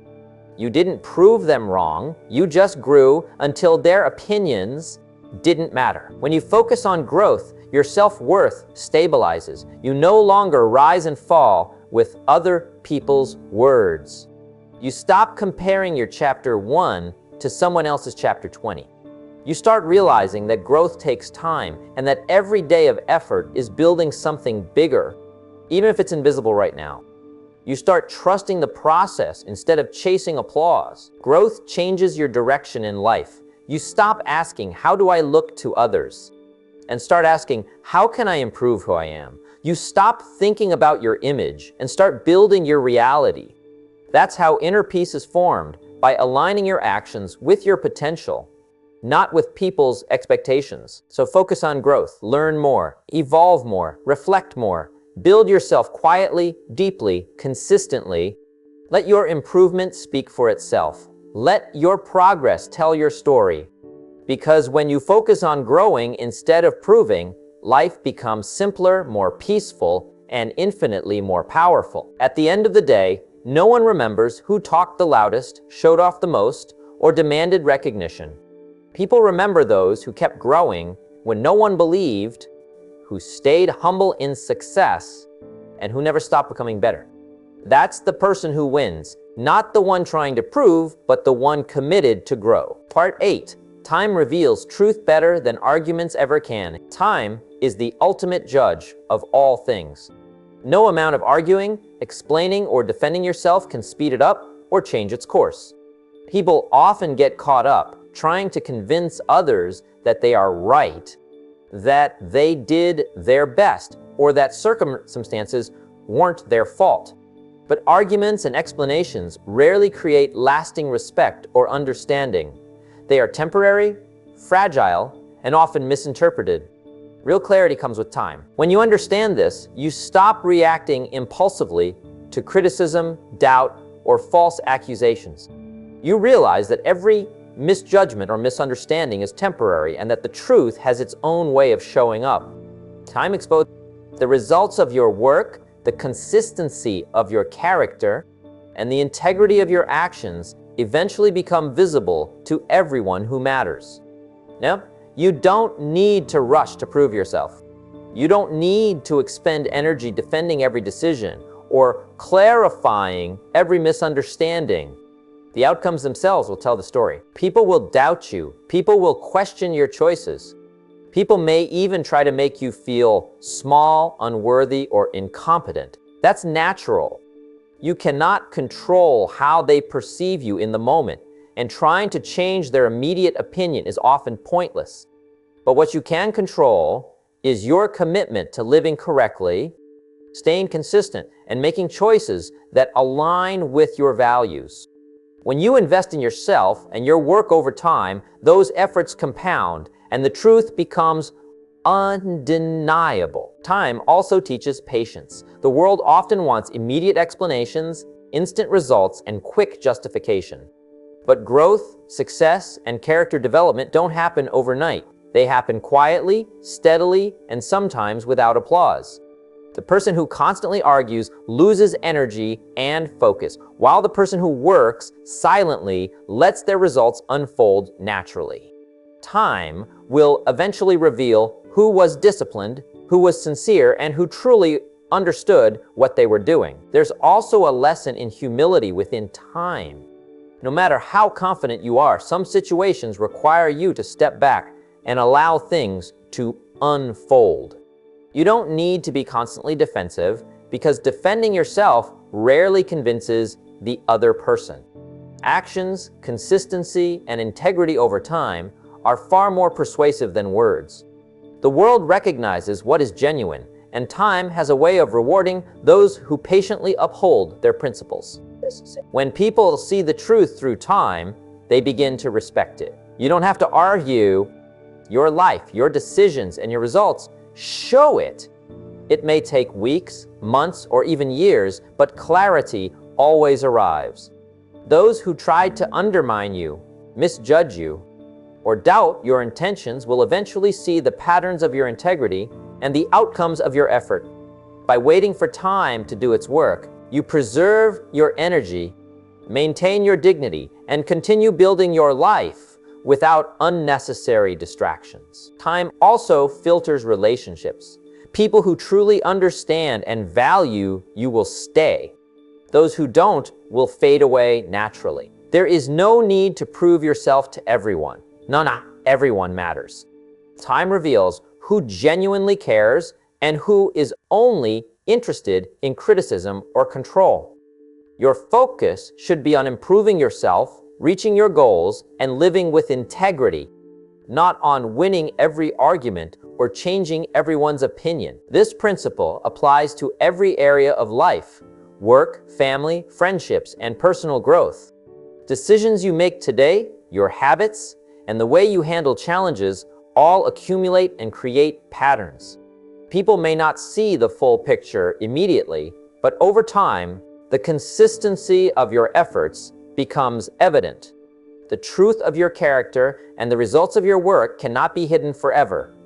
You didn't prove them wrong. You just grew until their opinions didn't matter. When you focus on growth, your self-worth stabilizes. You no longer rise and fall with other people's words. You stop comparing your chapter 1 to someone else's chapter 20. You start realizing that growth takes time and that every day of effort is building something bigger, even if it's invisible right now. You start trusting the process instead of chasing applause. Growth changes your direction in life. You stop asking, how do I look to others? And start asking, how can I improve who I am? You stop thinking about your image and start building your reality. That's how inner peace is formed, by aligning your actions with your potential, not with people's expectations. So focus on growth, learn more, evolve more, reflect more. Build yourself quietly, deeply, consistently. Let your improvement speak for itself. Let your progress tell your story. Because when you focus on growing instead of proving, life becomes simpler, more peaceful, and infinitely more powerful. At the end of the day, no one remembers who talked the loudest, showed off the most, or demanded recognition. People remember those who kept growing when no one believed, who stayed humble in success, and who never stopped becoming better. That's the person who wins, not the one trying to prove, but the one committed to grow. Part 8. Time reveals truth better than arguments ever can. Time is the ultimate judge of all things. No amount of arguing, explaining, or defending yourself can speed it up or change its course. People often get caught up trying to convince others that they are right, that they did their best, or that circumstances weren't their fault. But arguments and explanations rarely create lasting respect or understanding. They are temporary, fragile, and often misinterpreted. Real clarity comes with time. When you understand this, you stop reacting impulsively to criticism, doubt, or false accusations. You realize that every misjudgment or misunderstanding is temporary and that the truth has its own way of showing up. Time exposes the results of your work, the consistency of your character, and the integrity of your actions eventually become visible to everyone who matters. Now, you don't need to rush to prove yourself. You don't need to expend energy defending every decision or clarifying every misunderstanding. The outcomes themselves will tell the story. People will doubt you. People will question your choices. People may even try to make you feel small, unworthy, or incompetent. That's natural. You cannot control how they perceive you in the moment, and trying to change their immediate opinion is often pointless. But what you can control is your commitment to living correctly, staying consistent, and making choices that align with your values. When you invest in yourself and your work over time, those efforts compound, and the truth becomes undeniable. Time also teaches patience. The world often wants immediate explanations, instant results, and quick justification. But growth, success, and character development don't happen overnight. They happen quietly, steadily, and sometimes without applause. The person who constantly argues loses energy and focus, while the person who works silently lets their results unfold naturally. Time will eventually reveal who was disciplined, who was sincere, and who truly understood what they were doing. There's also a lesson in humility within time. No matter how confident you are, some situations require you to step back and allow things to unfold. You don't need to be constantly defensive, because defending yourself rarely convinces the other person. Actions, consistency, and integrity over time are far more persuasive than words. The world recognizes what is genuine, and time has a way of rewarding those who patiently uphold their principles. When people see the truth through time, they begin to respect it. You don't have to argue. Your life, your decisions, and your results show it. It may take weeks, months, or even years, but clarity always arrives. Those who tried to undermine you, misjudge you, or doubt your intentions will eventually see the patterns of your integrity and the outcomes of your effort. By waiting for time to do its work, you preserve your energy, maintain your dignity, and continue building your life without unnecessary distractions. Time also filters relationships. People who truly understand and value you will stay. Those who don't will fade away naturally. There is no need to prove yourself to everyone. No, everyone matters. Time reveals who genuinely cares and who is only interested in criticism or control. Your focus should be on improving yourself, reaching your goals, and living with integrity, not on winning every argument or changing everyone's opinion. This principle applies to every area of life: work, family, friendships, and personal growth. Decisions you make today, your habits, and the way you handle challenges all accumulate and create patterns. People may not see the full picture immediately, but over time, the consistency of your efforts becomes evident. The truth of your character and the results of your work cannot be hidden forever.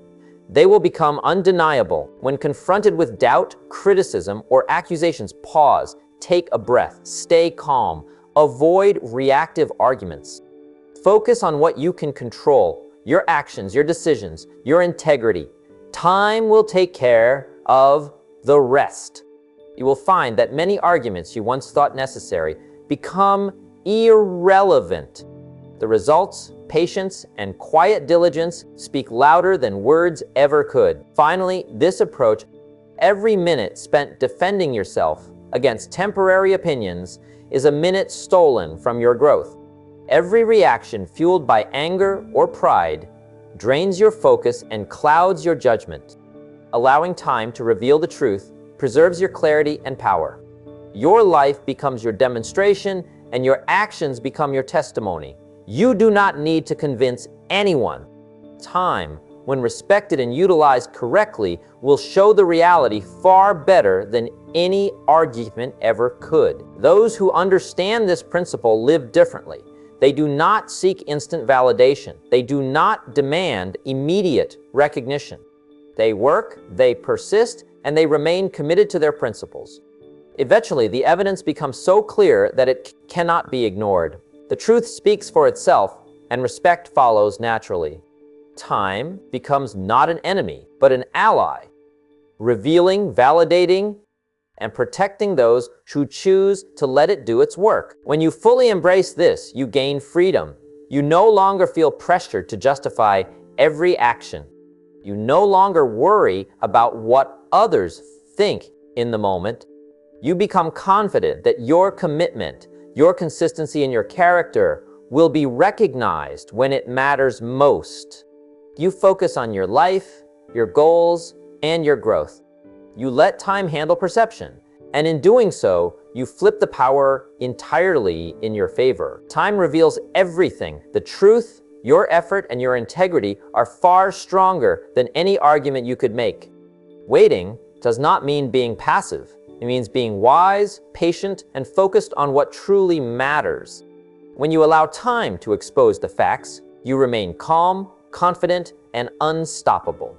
They will become undeniable. When confronted with doubt, criticism, or accusations, pause, take a breath, stay calm, avoid reactive arguments. Focus on what you can control: your actions, your decisions, your integrity. Time will take care of the rest. You will find that many arguments you once thought necessary become irrelevant. The results, patience, and quiet diligence speak louder than words ever could. Finally, this approach: every minute spent defending yourself against temporary opinions is a minute stolen from your growth. Every reaction fueled by anger or pride drains your focus and clouds your judgment. Allowing time to reveal the truth preserves your clarity and power. Your life becomes your demonstration, and your actions become your testimony. You do not need to convince anyone. Time, when respected and utilized correctly, will show the reality far better than any argument ever could. Those who understand this principle live differently. They do not seek instant validation. They do not demand immediate recognition. They work, they persist, and they remain committed to their principles. Eventually, the evidence becomes so clear that it cannot be ignored. The truth speaks for itself, and respect follows naturally. time becomes not an enemy, but an ally, revealing, validating, and protecting those who choose to let it do its work. When you fully embrace this, you gain freedom. You no longer feel pressured to justify every action. You no longer worry about what others think in the moment. You become confident that your commitment, your consistency, and your character will be recognized when it matters most. You focus on your life, your goals, and your growth. You let time handle perception, and in doing so, you flip the power entirely in your favor. Time reveals everything. The truth, your effort, and your integrity are far stronger than any argument you could make. Waiting does not mean being passive. It means being wise, patient, and focused on what truly matters. When you allow time to expose the facts, you remain calm, confident, and unstoppable.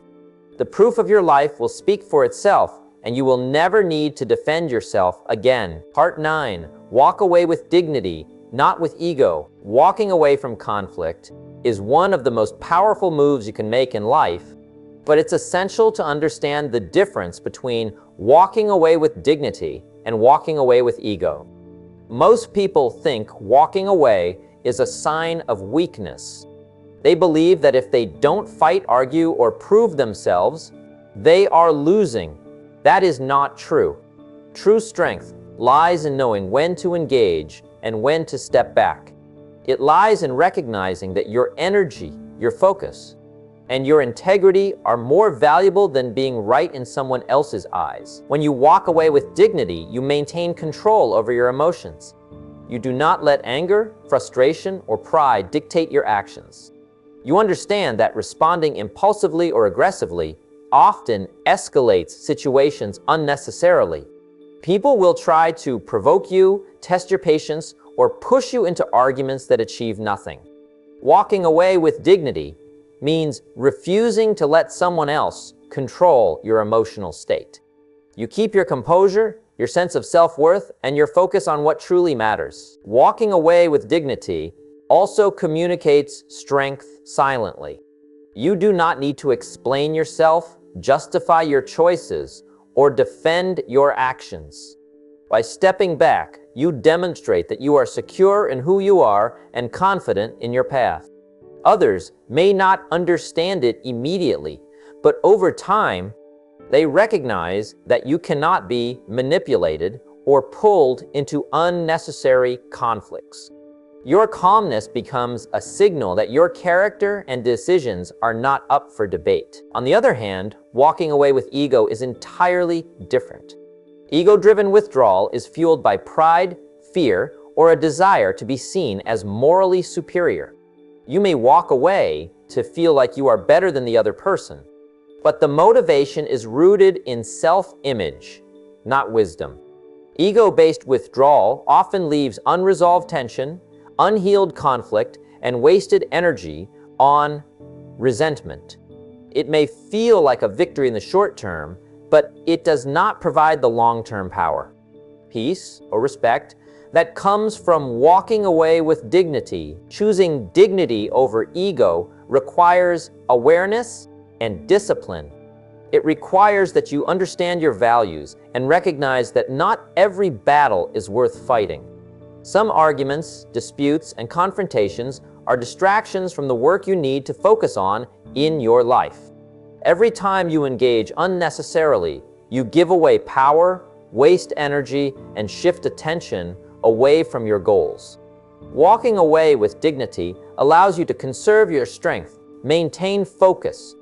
The proof of your life will speak for itself, and you will never need to defend yourself again. Part 9. Walk away with dignity, not with ego. Walking away from conflict is one of the most powerful moves you can make in life, but it's essential to understand the difference between walking away with dignity and walking away with ego. Most people think walking away is a sign of weakness. They believe that if they don't fight, argue, or prove themselves, they are losing. That is not true. True strength lies in knowing when to engage and when to step back. It lies in recognizing that your energy, your focus, and your integrity are more valuable than being right in someone else's eyes. When you walk away with dignity, you maintain control over your emotions. You do not let anger, frustration, or pride dictate your actions. You understand that responding impulsively or aggressively often escalates situations unnecessarily. People will try to provoke you, test your patience, or push you into arguments that achieve nothing. Walking away with dignity means refusing to let someone else control your emotional state. You keep your composure, your sense of self-worth, and your focus on what truly matters. Walking away with dignity also communicates strength silently. You do not need to explain yourself, justify your choices, or defend your actions. By stepping back, you demonstrate that you are secure in who you are and confident in your path. Others may not understand it immediately, but over time, they recognize that you cannot be manipulated or pulled into unnecessary conflicts. Your calmness becomes a signal that your character and decisions are not up for debate. On the other hand, walking away with ego is entirely different. Ego-driven withdrawal is fueled by pride, fear, or a desire to be seen as morally superior. You may walk away to feel like you are better than the other person, but the motivation is rooted in self-image, not wisdom. Ego-based withdrawal often leaves unresolved tension, unhealed conflict, and wasted energy on resentment. It may feel like a victory in the short term, but it does not provide the long-term power, peace, or respect that comes from walking away with dignity. Choosing dignity over ego requires awareness and discipline. It requires that you understand your values and recognize that not every battle is worth fighting. Some arguments, disputes, and confrontations are distractions from the work you need to focus on in your life. Every time you engage unnecessarily, you give away power, waste energy, and shift attention away from your goals. Walking away with dignity allows you to conserve your strength, maintain focus,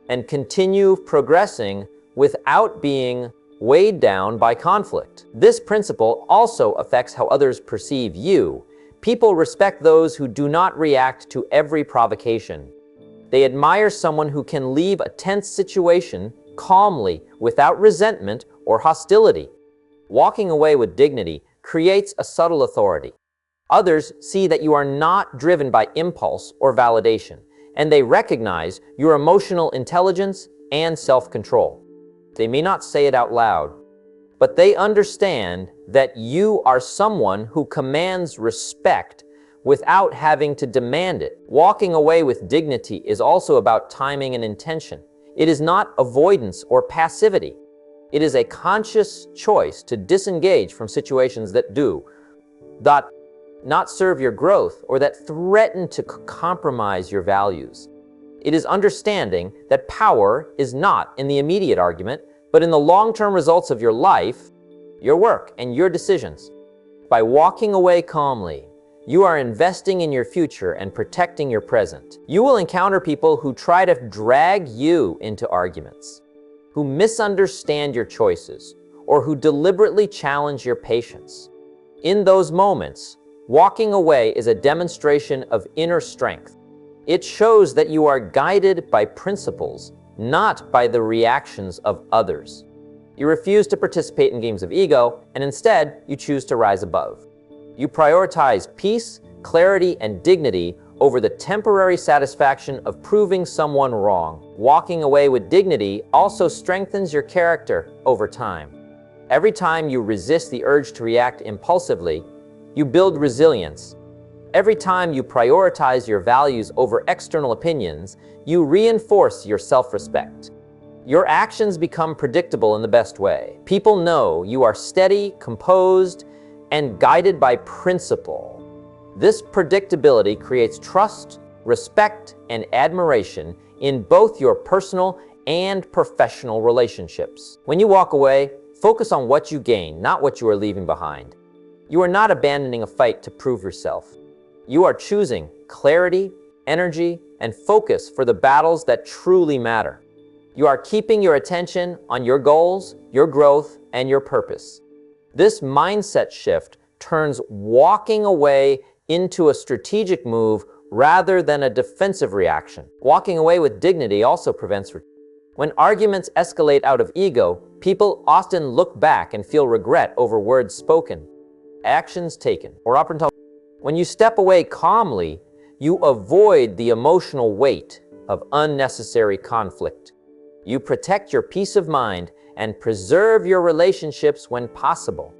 and continue progressing without being weighed down by conflict. This principle also affects how others perceive you. People respect those who do not react to every provocation. They admire someone who can leave a tense situation calmly without resentment or hostility. Walking away with dignity creates a subtle authority. Others see that you are not driven by impulse or validation, and they recognize your emotional intelligence and self-control. They may not say it out loud, but they understand that you are someone who commands respect without having to demand it. Walking away with dignity is also about timing and intention. It is not avoidance or passivity. It is a conscious choice to disengage from situations that do not serve your growth or that threaten to compromise your values. It is understanding that power is not in the immediate argument, but in the long-term results of your life, your work, and your decisions. By walking away calmly, you are investing in your future and protecting your present. You will encounter people who try to drag you into arguments, who misunderstand your choices, or who deliberately challenge your patience. In those moments, walking away is a demonstration of inner strength. It shows that you are guided by principles, not by the reactions of others. You refuse to participate in games of ego, and instead, you choose to rise above. You prioritize peace, clarity, and dignity over the temporary satisfaction of proving someone wrong. Walking away with dignity also strengthens your character over time. Every time you resist the urge to react impulsively, you build resilience. Every time you prioritize your values over external opinions, you reinforce your self-respect. Your actions become predictable in the best way. People know you are steady, composed, and guided by principle. This predictability creates trust, respect, and admiration in both your personal and professional relationships. When you walk away, focus on what you gain, not what you are leaving behind. You are not abandoning a fight to prove yourself. You are choosing clarity, energy, and focus for the battles that truly matter. You are keeping your attention on your goals, your growth, and your purpose. This mindset shift turns walking away into a strategic move rather than a defensive reaction. Walking away with dignity also prevents when arguments escalate out of ego, people often look back and feel regret over words spoken, actions taken, or up until. When you step away calmly, you avoid the emotional weight of unnecessary conflict. You protect your peace of mind and preserve your relationships when possible.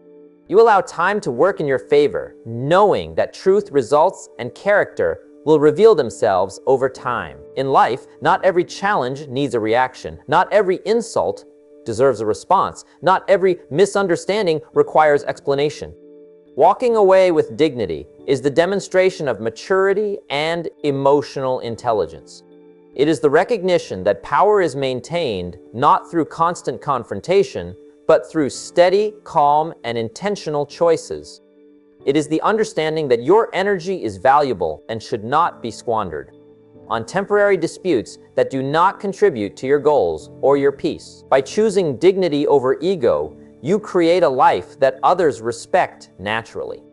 You allow time to work in your favor, knowing that truth, results, and character will reveal themselves over time. In life, not every challenge needs a reaction. Not every insult deserves a response. Not every misunderstanding requires explanation. Walking away with dignity is the demonstration of maturity and emotional intelligence. It is the recognition that power is maintained not through constant confrontation, but through steady, calm, and intentional choices. It is the understanding that your energy is valuable and should not be squandered on temporary disputes that do not contribute to your goals or your peace. By choosing dignity over ego, you create a life that others respect naturally.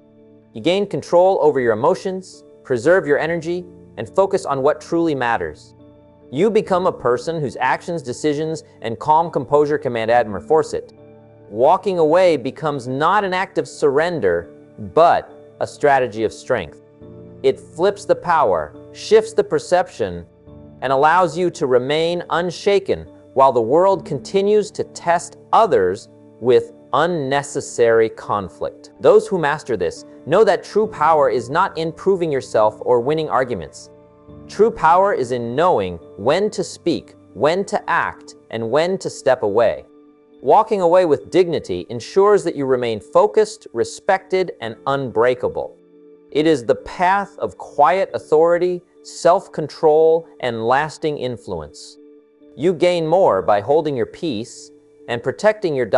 You gain control over your emotions, preserve your energy, and focus on what truly matters. You become a person whose actions, decisions, and calm composure command and reinforce it. Walking away becomes not an act of surrender, but a strategy of strength. It flips the power, shifts the perception, and allows you to remain unshaken while the world continues to test others with unnecessary conflict. Those who master this know that true power is not in proving yourself or winning arguments. True power is in knowing when to speak, when to act, and when to step away. Walking away with dignity ensures that you remain focused, respected, and unbreakable. It is the path of quiet authority, self-control, and lasting influence. You gain more by holding your peace and protecting your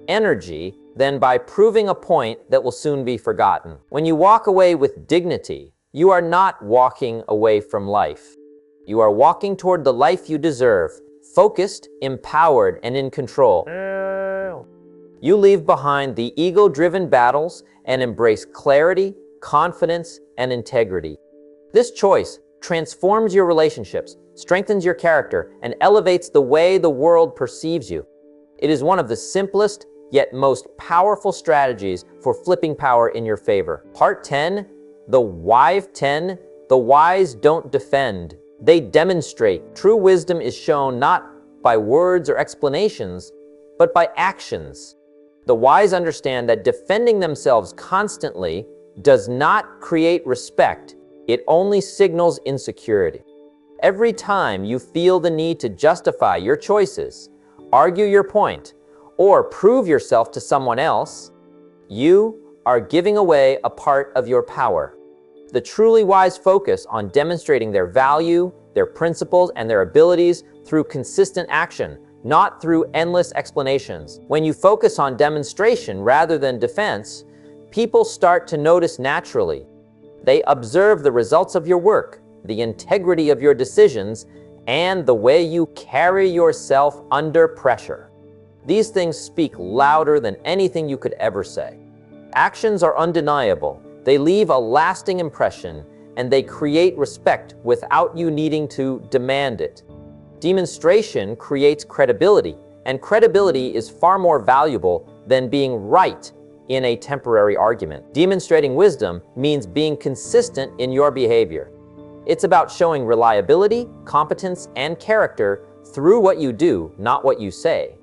energy than by proving a point that will soon be forgotten. When you walk away with dignity, you are not walking away from life. You are walking toward the life you deserve, focused, empowered, and in control. You leave behind the ego-driven battles and embrace clarity, confidence, and integrity. This choice transforms your relationships, strengthens your character, and elevates the way the world perceives you. It is one of the simplest yet most powerful strategies for flipping power in your favor. Part 10, the why 10, the whys don't defend, they demonstrate. True wisdom is shown not by words or explanations, but by actions. The wise understand that defending themselves constantly does not create respect, it only signals insecurity. Every time you feel the need to justify your choices, argue your point, or prove yourself to someone else, you are giving away a part of your power. The truly wise focus on demonstrating their value, their principles, and their abilities through consistent action, not through endless explanations. When you focus on demonstration rather than defense, people start to notice naturally. They observe the results of your work, the integrity of your decisions, and the way you carry yourself under pressure. These things speak louder than anything you could ever say. Actions are undeniable. They leave a lasting impression, and they create respect without you needing to demand it. Demonstration creates credibility, and credibility is far more valuable than being right in a temporary argument. Demonstrating wisdom means being consistent in your behavior. It's about showing reliability, competence, and character through what you do, not what you say.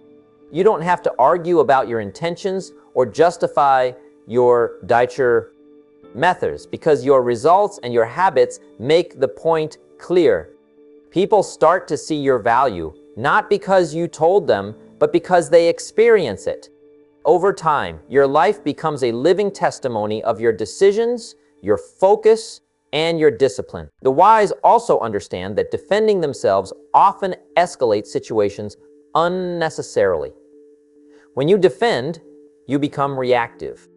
You don't have to argue about your intentions or justify your methods, because your results and your habits make the point clear. People start to see your value, not because you told them, but because they experience it. Over time, your life becomes a living testimony of your decisions, your focus, and your discipline. The wise also understand that defending themselves often escalates situations unnecessarily. When you defend, you become reactive.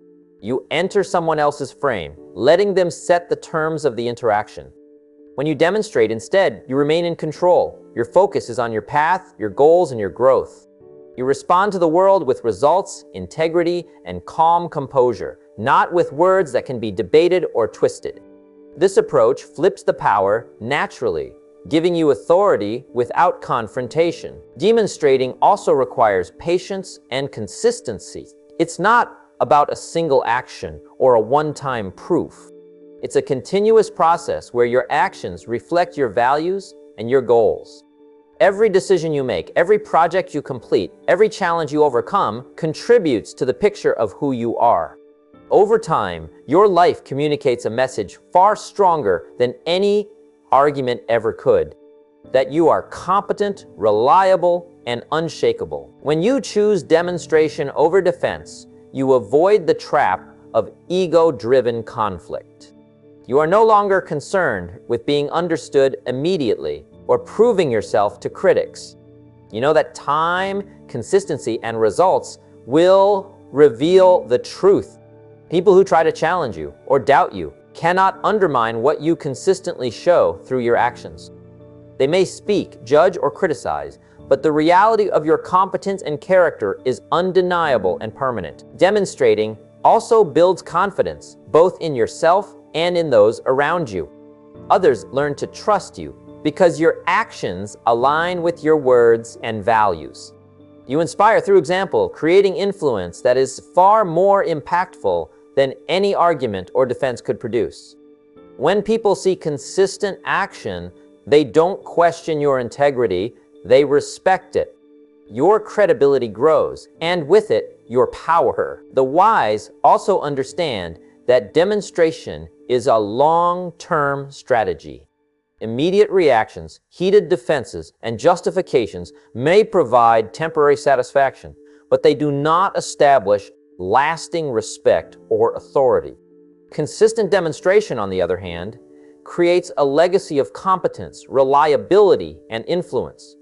You enter someone else's frame, letting them set the terms of the interaction. When you demonstrate, instead, you remain in control. Your focus is on your path, your goals, and your growth. You respond to the world with results, integrity, and calm composure, not with words that can be debated or twisted. This approach flips the power naturally, giving you authority without confrontation. Demonstrating also requires patience and consistency. It's not about a single action or a one-time proof. It's a continuous process where your actions reflect your values and your goals. Every decision you make, every project you complete, every challenge you overcome contributes to the picture of who you are. Over time, your life communicates a message far stronger than any argument ever could, that you are competent, reliable, and unshakable. When you choose demonstration over defense, you avoid the trap of ego-driven conflict. You are no longer concerned with being understood immediately or proving yourself to critics. You know that time, consistency, and results will reveal the truth. People who try to challenge you or doubt you cannot undermine what you consistently show through your actions. They may speak, judge, or criticize, but the reality of your competence and character is undeniable and permanent. Demonstrating also builds confidence, both in yourself and in those around you. Others learn to trust you because your actions align with your words and values. You inspire through example, creating influence that is far more impactful than any argument or defense could produce. When people see consistent action, they don't question your integrity, they respect it. Your credibility grows, and with it, your power. The wise also understand that demonstration is a long-term strategy. Immediate reactions, heated defenses, and justifications may provide temporary satisfaction, but they do not establish lasting respect or authority. Consistent demonstration, on the other hand, creates a legacy of competence, reliability, and influence.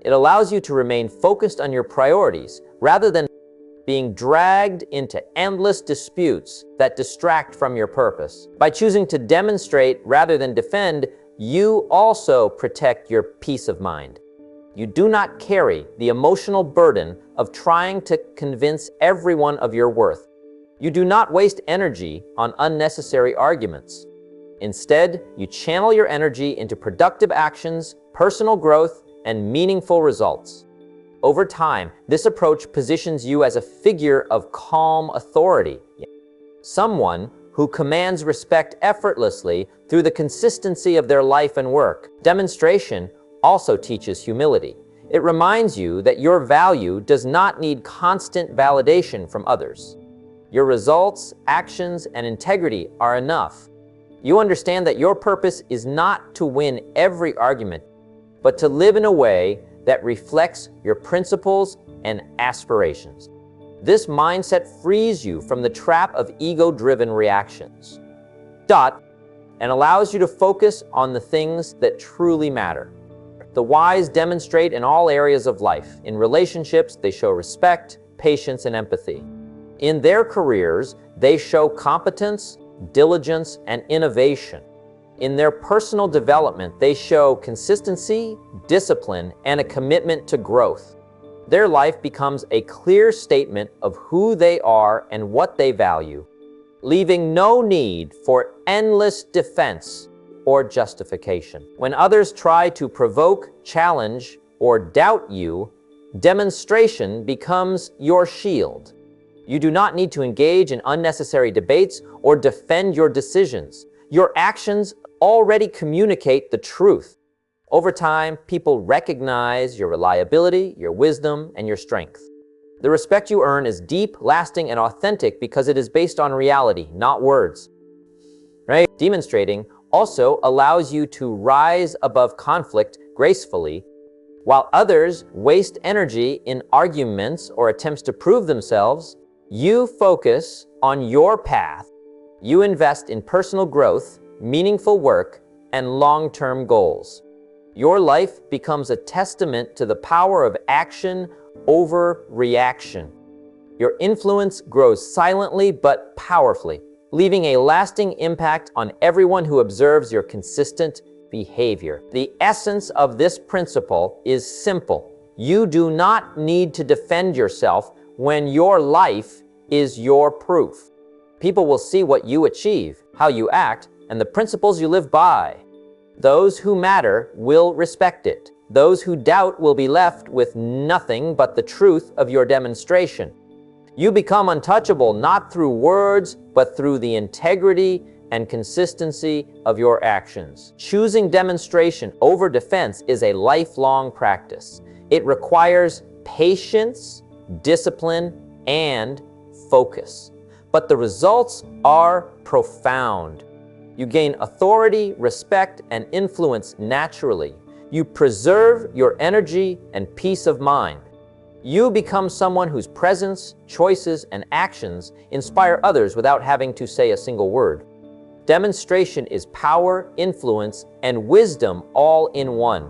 It allows you to remain focused on your priorities rather than being dragged into endless disputes that distract from your purpose. By choosing to demonstrate rather than defend, you also protect your peace of mind. You do not carry the emotional burden of trying to convince everyone of your worth. You do not waste energy on unnecessary arguments. Instead, you channel your energy into productive actions, personal growth, and meaningful results. Over time, this approach positions you as a figure of calm authority, someone who commands respect effortlessly through the consistency of their life and work. Demonstration also teaches humility. It reminds you that your value does not need constant validation from others. Your results, actions, and integrity are enough. You understand that your purpose is not to win every argument, but to live in a way that reflects your principles and aspirations. This mindset frees you from the trap of ego-driven reactions. And allows you to focus on the things that truly matter. The wise demonstrate in all areas of life. In relationships, they show respect, patience, and empathy. In their careers, they show competence, diligence, and innovation. In their personal development, they show consistency, discipline, and a commitment to growth. Their life becomes a clear statement of who they are and what they value, leaving no need for endless defense or justification. When others try to provoke, challenge, or doubt you, demonstration becomes your shield. You do not need to engage in unnecessary debates or defend your decisions. Your actions already communicate the truth. Over time, people recognize your reliability, your wisdom, and your strength. The respect you earn is deep, lasting, and authentic because it is based on reality, not words. Right? Demonstrating also allows you to rise above conflict gracefully. While others waste energy in arguments or attempts to prove themselves, you focus on your path. You invest in personal growth, meaningful work, and long-term goals. Your life becomes a testament to the power of action over reaction. Your influence grows silently but powerfully, leaving a lasting impact on everyone who observes your consistent behavior. The essence of this principle is simple. You do not need to defend yourself when your life is your proof. People will see what you achieve, how you act, and the principles you live by. Those who matter will respect it. Those who doubt will be left with nothing but the truth of your demonstration. You become untouchable not through words, but through the integrity and consistency of your actions. Choosing demonstration over defense is a lifelong practice. It requires patience, discipline, and focus. But the results are profound. You gain authority, respect, and influence naturally. You preserve your energy and peace of mind. You become someone whose presence, choices, and actions inspire others without having to say a single word. Demonstration is power, influence, and wisdom all in one.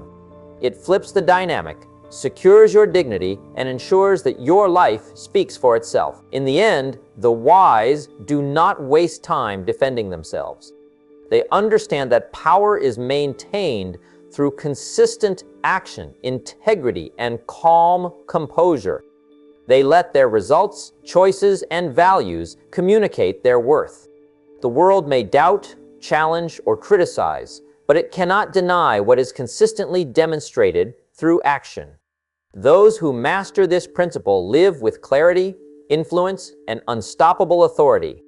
It flips the dynamic, secures your dignity, and ensures that your life speaks for itself. In the end, the wise do not waste time defending themselves. They understand that power is maintained through consistent action, integrity, and calm composure. They let their results, choices, and values communicate their worth. The world may doubt, challenge, or criticize, but it cannot deny what is consistently demonstrated through action. Those who master this principle live with clarity, influence, and unstoppable authority,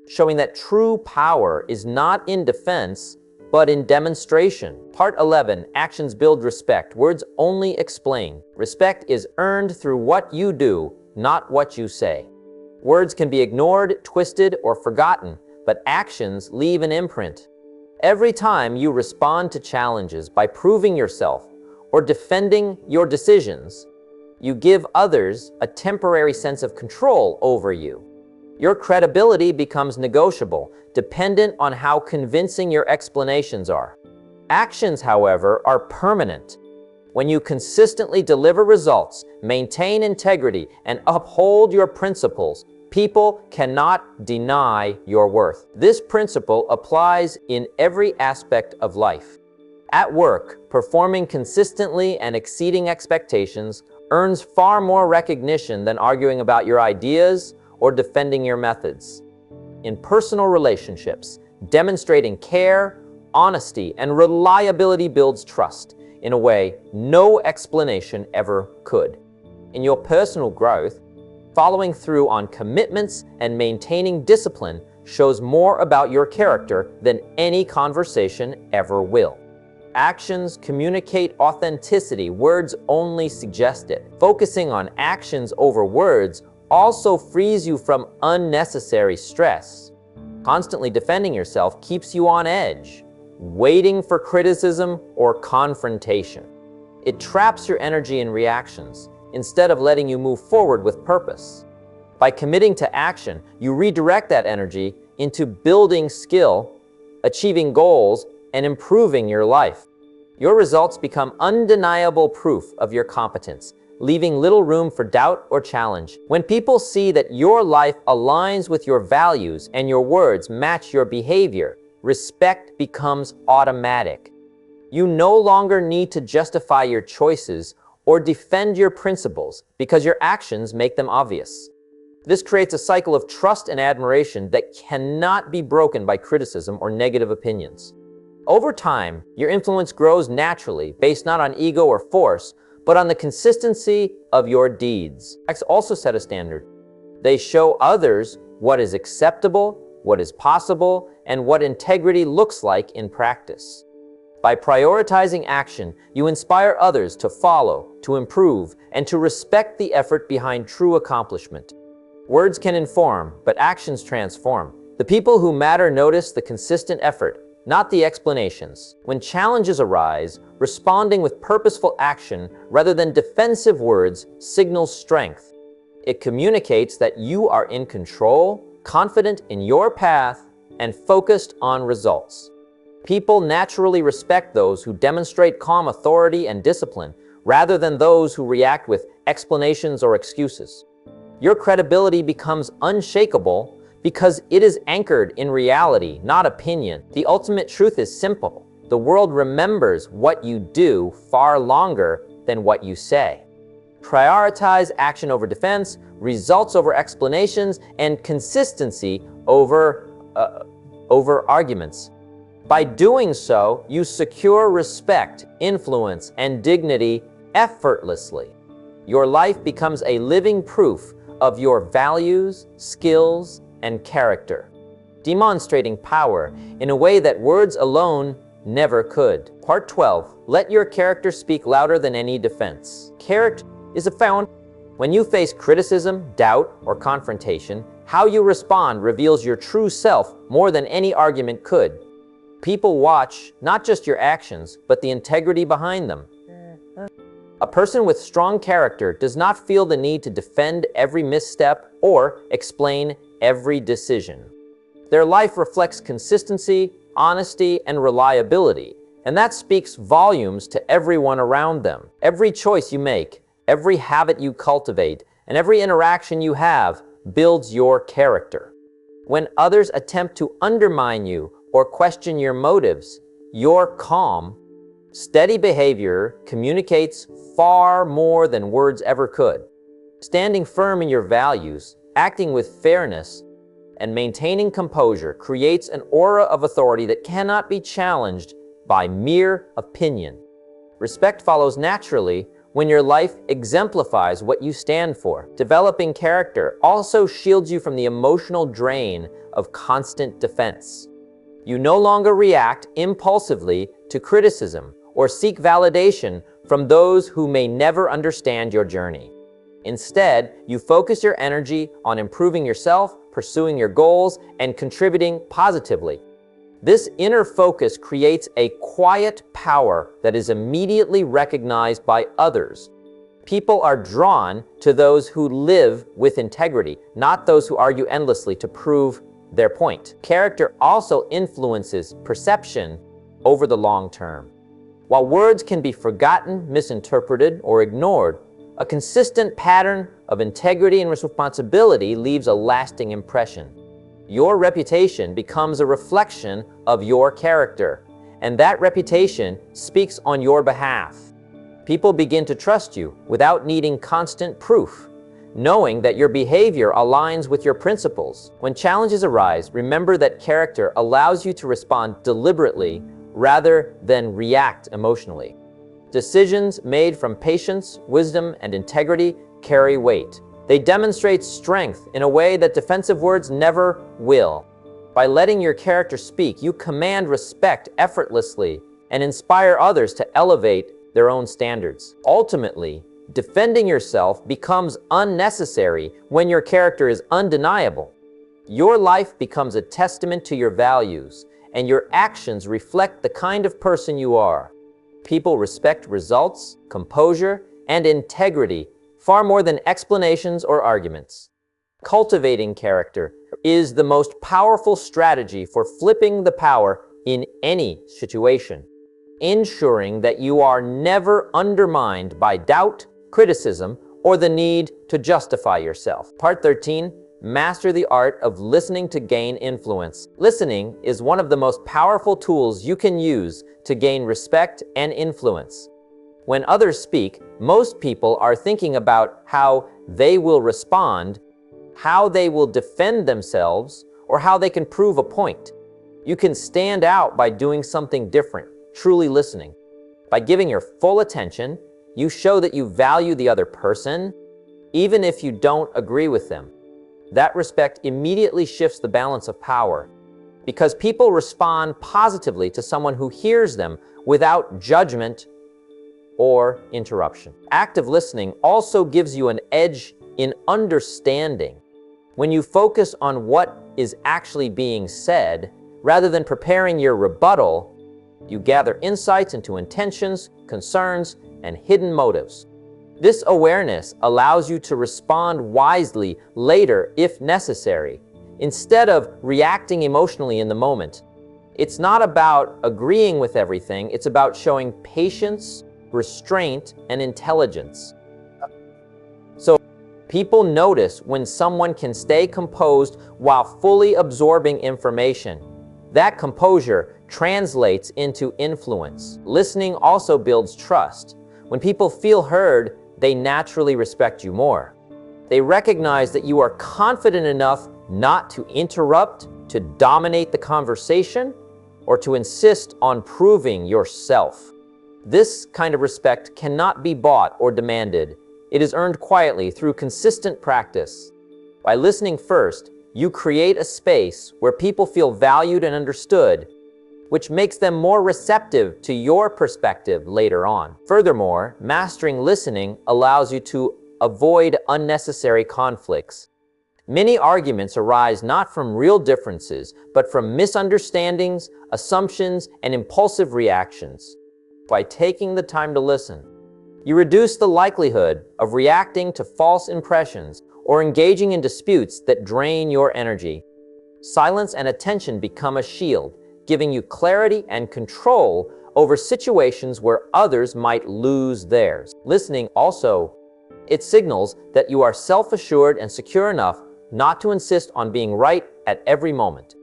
showing that true power is not in defense, but in demonstration. Part 11, actions build respect. Words only explain. Respect is earned through what you do, not what you say. Words can be ignored, twisted, or forgotten, but actions leave an imprint. Every time you respond to challenges by proving yourself or defending your decisions, you give others a temporary sense of control over you. Your credibility becomes negotiable, dependent on how convincing your explanations are. Actions, however, are permanent. When you consistently deliver results, maintain integrity, and uphold your principles, people cannot deny your worth. This principle applies in every aspect of life. At work, performing consistently and exceeding expectations earns far more recognition than arguing about your ideas or defending your methods. In personal relationships, demonstrating care, honesty, and reliability builds trust in a way no explanation ever could. In your personal growth, following through on commitments and maintaining discipline shows more about your character than any conversation ever will. Actions communicate authenticity, words only suggest it. Focusing on actions over words also frees you from unnecessary stress. Constantly defending yourself keeps you on edge, waiting for criticism or confrontation. It traps your energy in reactions instead of letting you move forward with purpose. By committing to action, you redirect that energy into building skill, achieving goals, and improving your life. Your results become undeniable proof of your competence, leaving little room for doubt or challenge. When people see that your life aligns with your values and your words match your behavior, respect becomes automatic. You no longer need to justify your choices or defend your principles because your actions make them obvious. This creates a cycle of trust and admiration that cannot be broken by criticism or negative opinions. Over time, your influence grows naturally, based not on ego or force, but on the consistency of your deeds. Acts also set a standard. They show others what is acceptable, what is possible, and what integrity looks like in practice. By prioritizing action, you inspire others to follow, to improve, and to respect the effort behind true accomplishment. Words can inform, but actions transform. The people who matter notice the consistent effort, not the explanations. When challenges arise, responding with purposeful action rather than defensive words signals strength. It communicates that you are in control, confident in your path, and focused on results. People naturally respect those who demonstrate calm authority and discipline, rather than those who react with explanations or excuses. Your credibility becomes unshakable because it is anchored in reality, not opinion. The ultimate truth is simple. The world remembers what you do far longer than what you say. Prioritize action over defense, results over explanations, and consistency over arguments. By doing so, you secure respect, influence, and dignity effortlessly. Your life becomes a living proof of your values, skills, and character, demonstrating power in a way that words alone never could. Part 12. Let your character speak louder than any defense. Character is found when you face criticism, doubt, or confrontation. How you respond reveals your true self more than any argument could. People watch not just your actions, but the integrity behind them. A person with strong character does not feel the need to defend every misstep or explain every decision. Their life reflects consistency, honesty, and reliability, and that speaks volumes to everyone around them. Every choice you make, every habit you cultivate, and every interaction you have builds your character. When others attempt to undermine you or question your motives, your calm, steady behavior communicates far more than words ever could. Standing firm in your values, acting with fairness, and maintaining composure creates an aura of authority that cannot be challenged by mere opinion. Respect follows naturally when your life exemplifies what you stand for. Developing character also shields you from the emotional drain of constant defense. You no longer react impulsively to criticism or seek validation from those who may never understand your journey. Instead, you focus your energy on improving yourself, pursuing your goals, and contributing positively. This inner focus creates a quiet power that is immediately recognized by others. People are drawn to those who live with integrity, not those who argue endlessly to prove their point. Character also influences perception over the long term. While words can be forgotten, misinterpreted, or ignored, a consistent pattern of integrity and responsibility leaves a lasting impression. Your reputation becomes a reflection of your character, and that reputation speaks on your behalf. People begin to trust you without needing constant proof, knowing that your behavior aligns with your principles. When challenges arise, remember that character allows you to respond deliberately rather than react emotionally. Decisions made from patience, wisdom, and integrity carry weight. They demonstrate strength in a way that defensive words never will. By letting your character speak, you command respect effortlessly and inspire others to elevate their own standards. Ultimately, Defending yourself becomes unnecessary when your character is undeniable. Your life becomes a testament to your values, and your actions reflect the kind of person you are. People respect results, composure, and integrity far more than explanations or arguments. Cultivating character is the most powerful strategy for flipping the power in any situation, ensuring that you are never undermined by doubt, criticism, or the need to justify yourself. Part 13, master the art of listening to gain influence. Listening is one of the most powerful tools you can use to gain respect and influence. When others speak, most people are thinking about how they will respond, how they will defend themselves, or how they can prove a point. You can stand out by doing something different, truly listening. By giving your full attention, you show that you value the other person, even if you don't agree with them. That respect immediately shifts the balance of power, because people respond positively to someone who hears them without judgment or interruption. Active listening also gives you an edge in understanding. When you focus on what is actually being said, rather than preparing your rebuttal, you gather insights into intentions, concerns, and hidden motives. This awareness allows you to respond wisely later if necessary, instead of reacting emotionally in the moment. It's not about agreeing with everything, it's about showing patience, restraint, and intelligence. So, people notice when someone can stay composed while fully absorbing information. That composure translates into influence. Listening also builds trust. When people feel heard, they naturally respect you more. They recognize that you are confident enough not to interrupt, to dominate the conversation, or to insist on proving yourself. This kind of respect cannot be bought or demanded. It is earned quietly through consistent practice. By listening first, you create a space where people feel valued and understood, which makes them more receptive to your perspective later on. Furthermore, mastering listening allows you to avoid unnecessary conflicts. Many arguments arise not from real differences, but from misunderstandings, assumptions, and impulsive reactions. By taking the time to listen, you reduce the likelihood of reacting to false impressions or engaging in disputes that drain your energy. Silence and attention become a shield, giving you clarity and control over situations where others might lose theirs. Listening also, it signals that you are self-assured and secure enough not to insist on being right at every moment.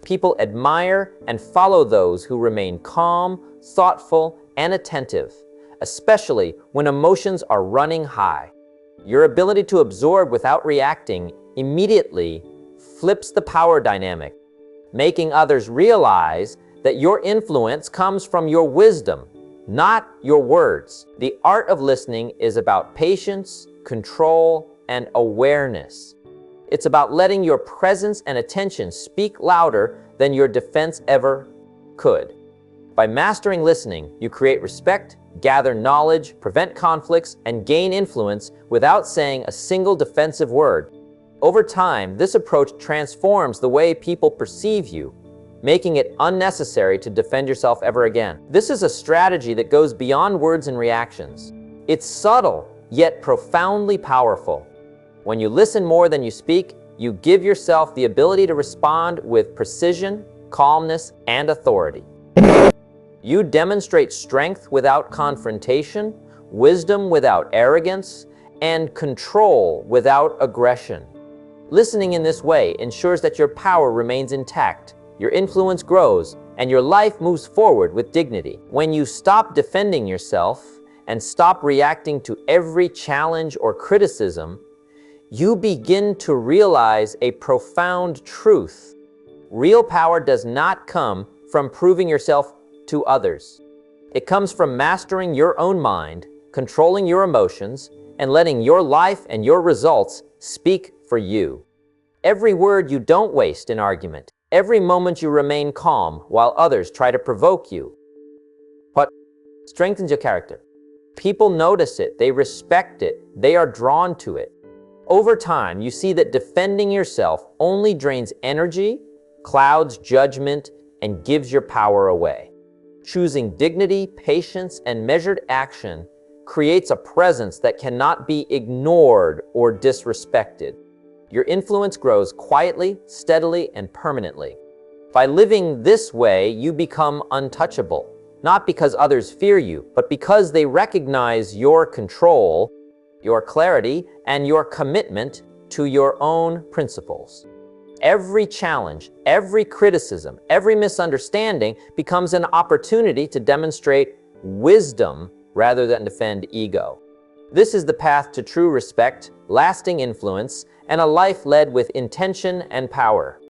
People admire and follow those who remain calm, thoughtful, and attentive, especially when emotions are running high. Your ability to absorb without reacting immediately flips the power dynamic, making others realize that your influence comes from your wisdom, not your words. The art of listening is about patience, control, and awareness. It's about letting your presence and attention speak louder than your defense ever could. By mastering listening, you create respect, gather knowledge, prevent conflicts, and gain influence without saying a single defensive word. Over time, this approach transforms the way people perceive you, making it unnecessary to defend yourself ever again. This is a strategy that goes beyond words and reactions. It's subtle, yet profoundly powerful. When you listen more than you speak, you give yourself the ability to respond with precision, calmness, and authority. You demonstrate strength without confrontation, wisdom without arrogance, and control without aggression. Listening in this way ensures that your power remains intact, your influence grows, and your life moves forward with dignity. When you stop defending yourself and stop reacting to every challenge or criticism, you begin to realize a profound truth. Real power does not come from proving yourself to others. It comes from mastering your own mind, controlling your emotions, and letting your life and your results speak for you. Every word you don't waste in argument, every moment you remain calm while others try to provoke you, what strengthens your character. People notice it, they respect it, they are drawn to it. Over time, you see that defending yourself only drains energy, clouds judgment, and gives your power away. Choosing dignity, patience, and measured action creates a presence that cannot be ignored or disrespected. Your influence grows quietly, steadily, and permanently. By living this way, you become untouchable, not because others fear you, but because they recognize your control, your clarity, and your commitment to your own principles. Every challenge, every criticism, every misunderstanding becomes an opportunity to demonstrate wisdom rather than defend ego. This is the path to true respect, lasting influence, and a life led with intention and power.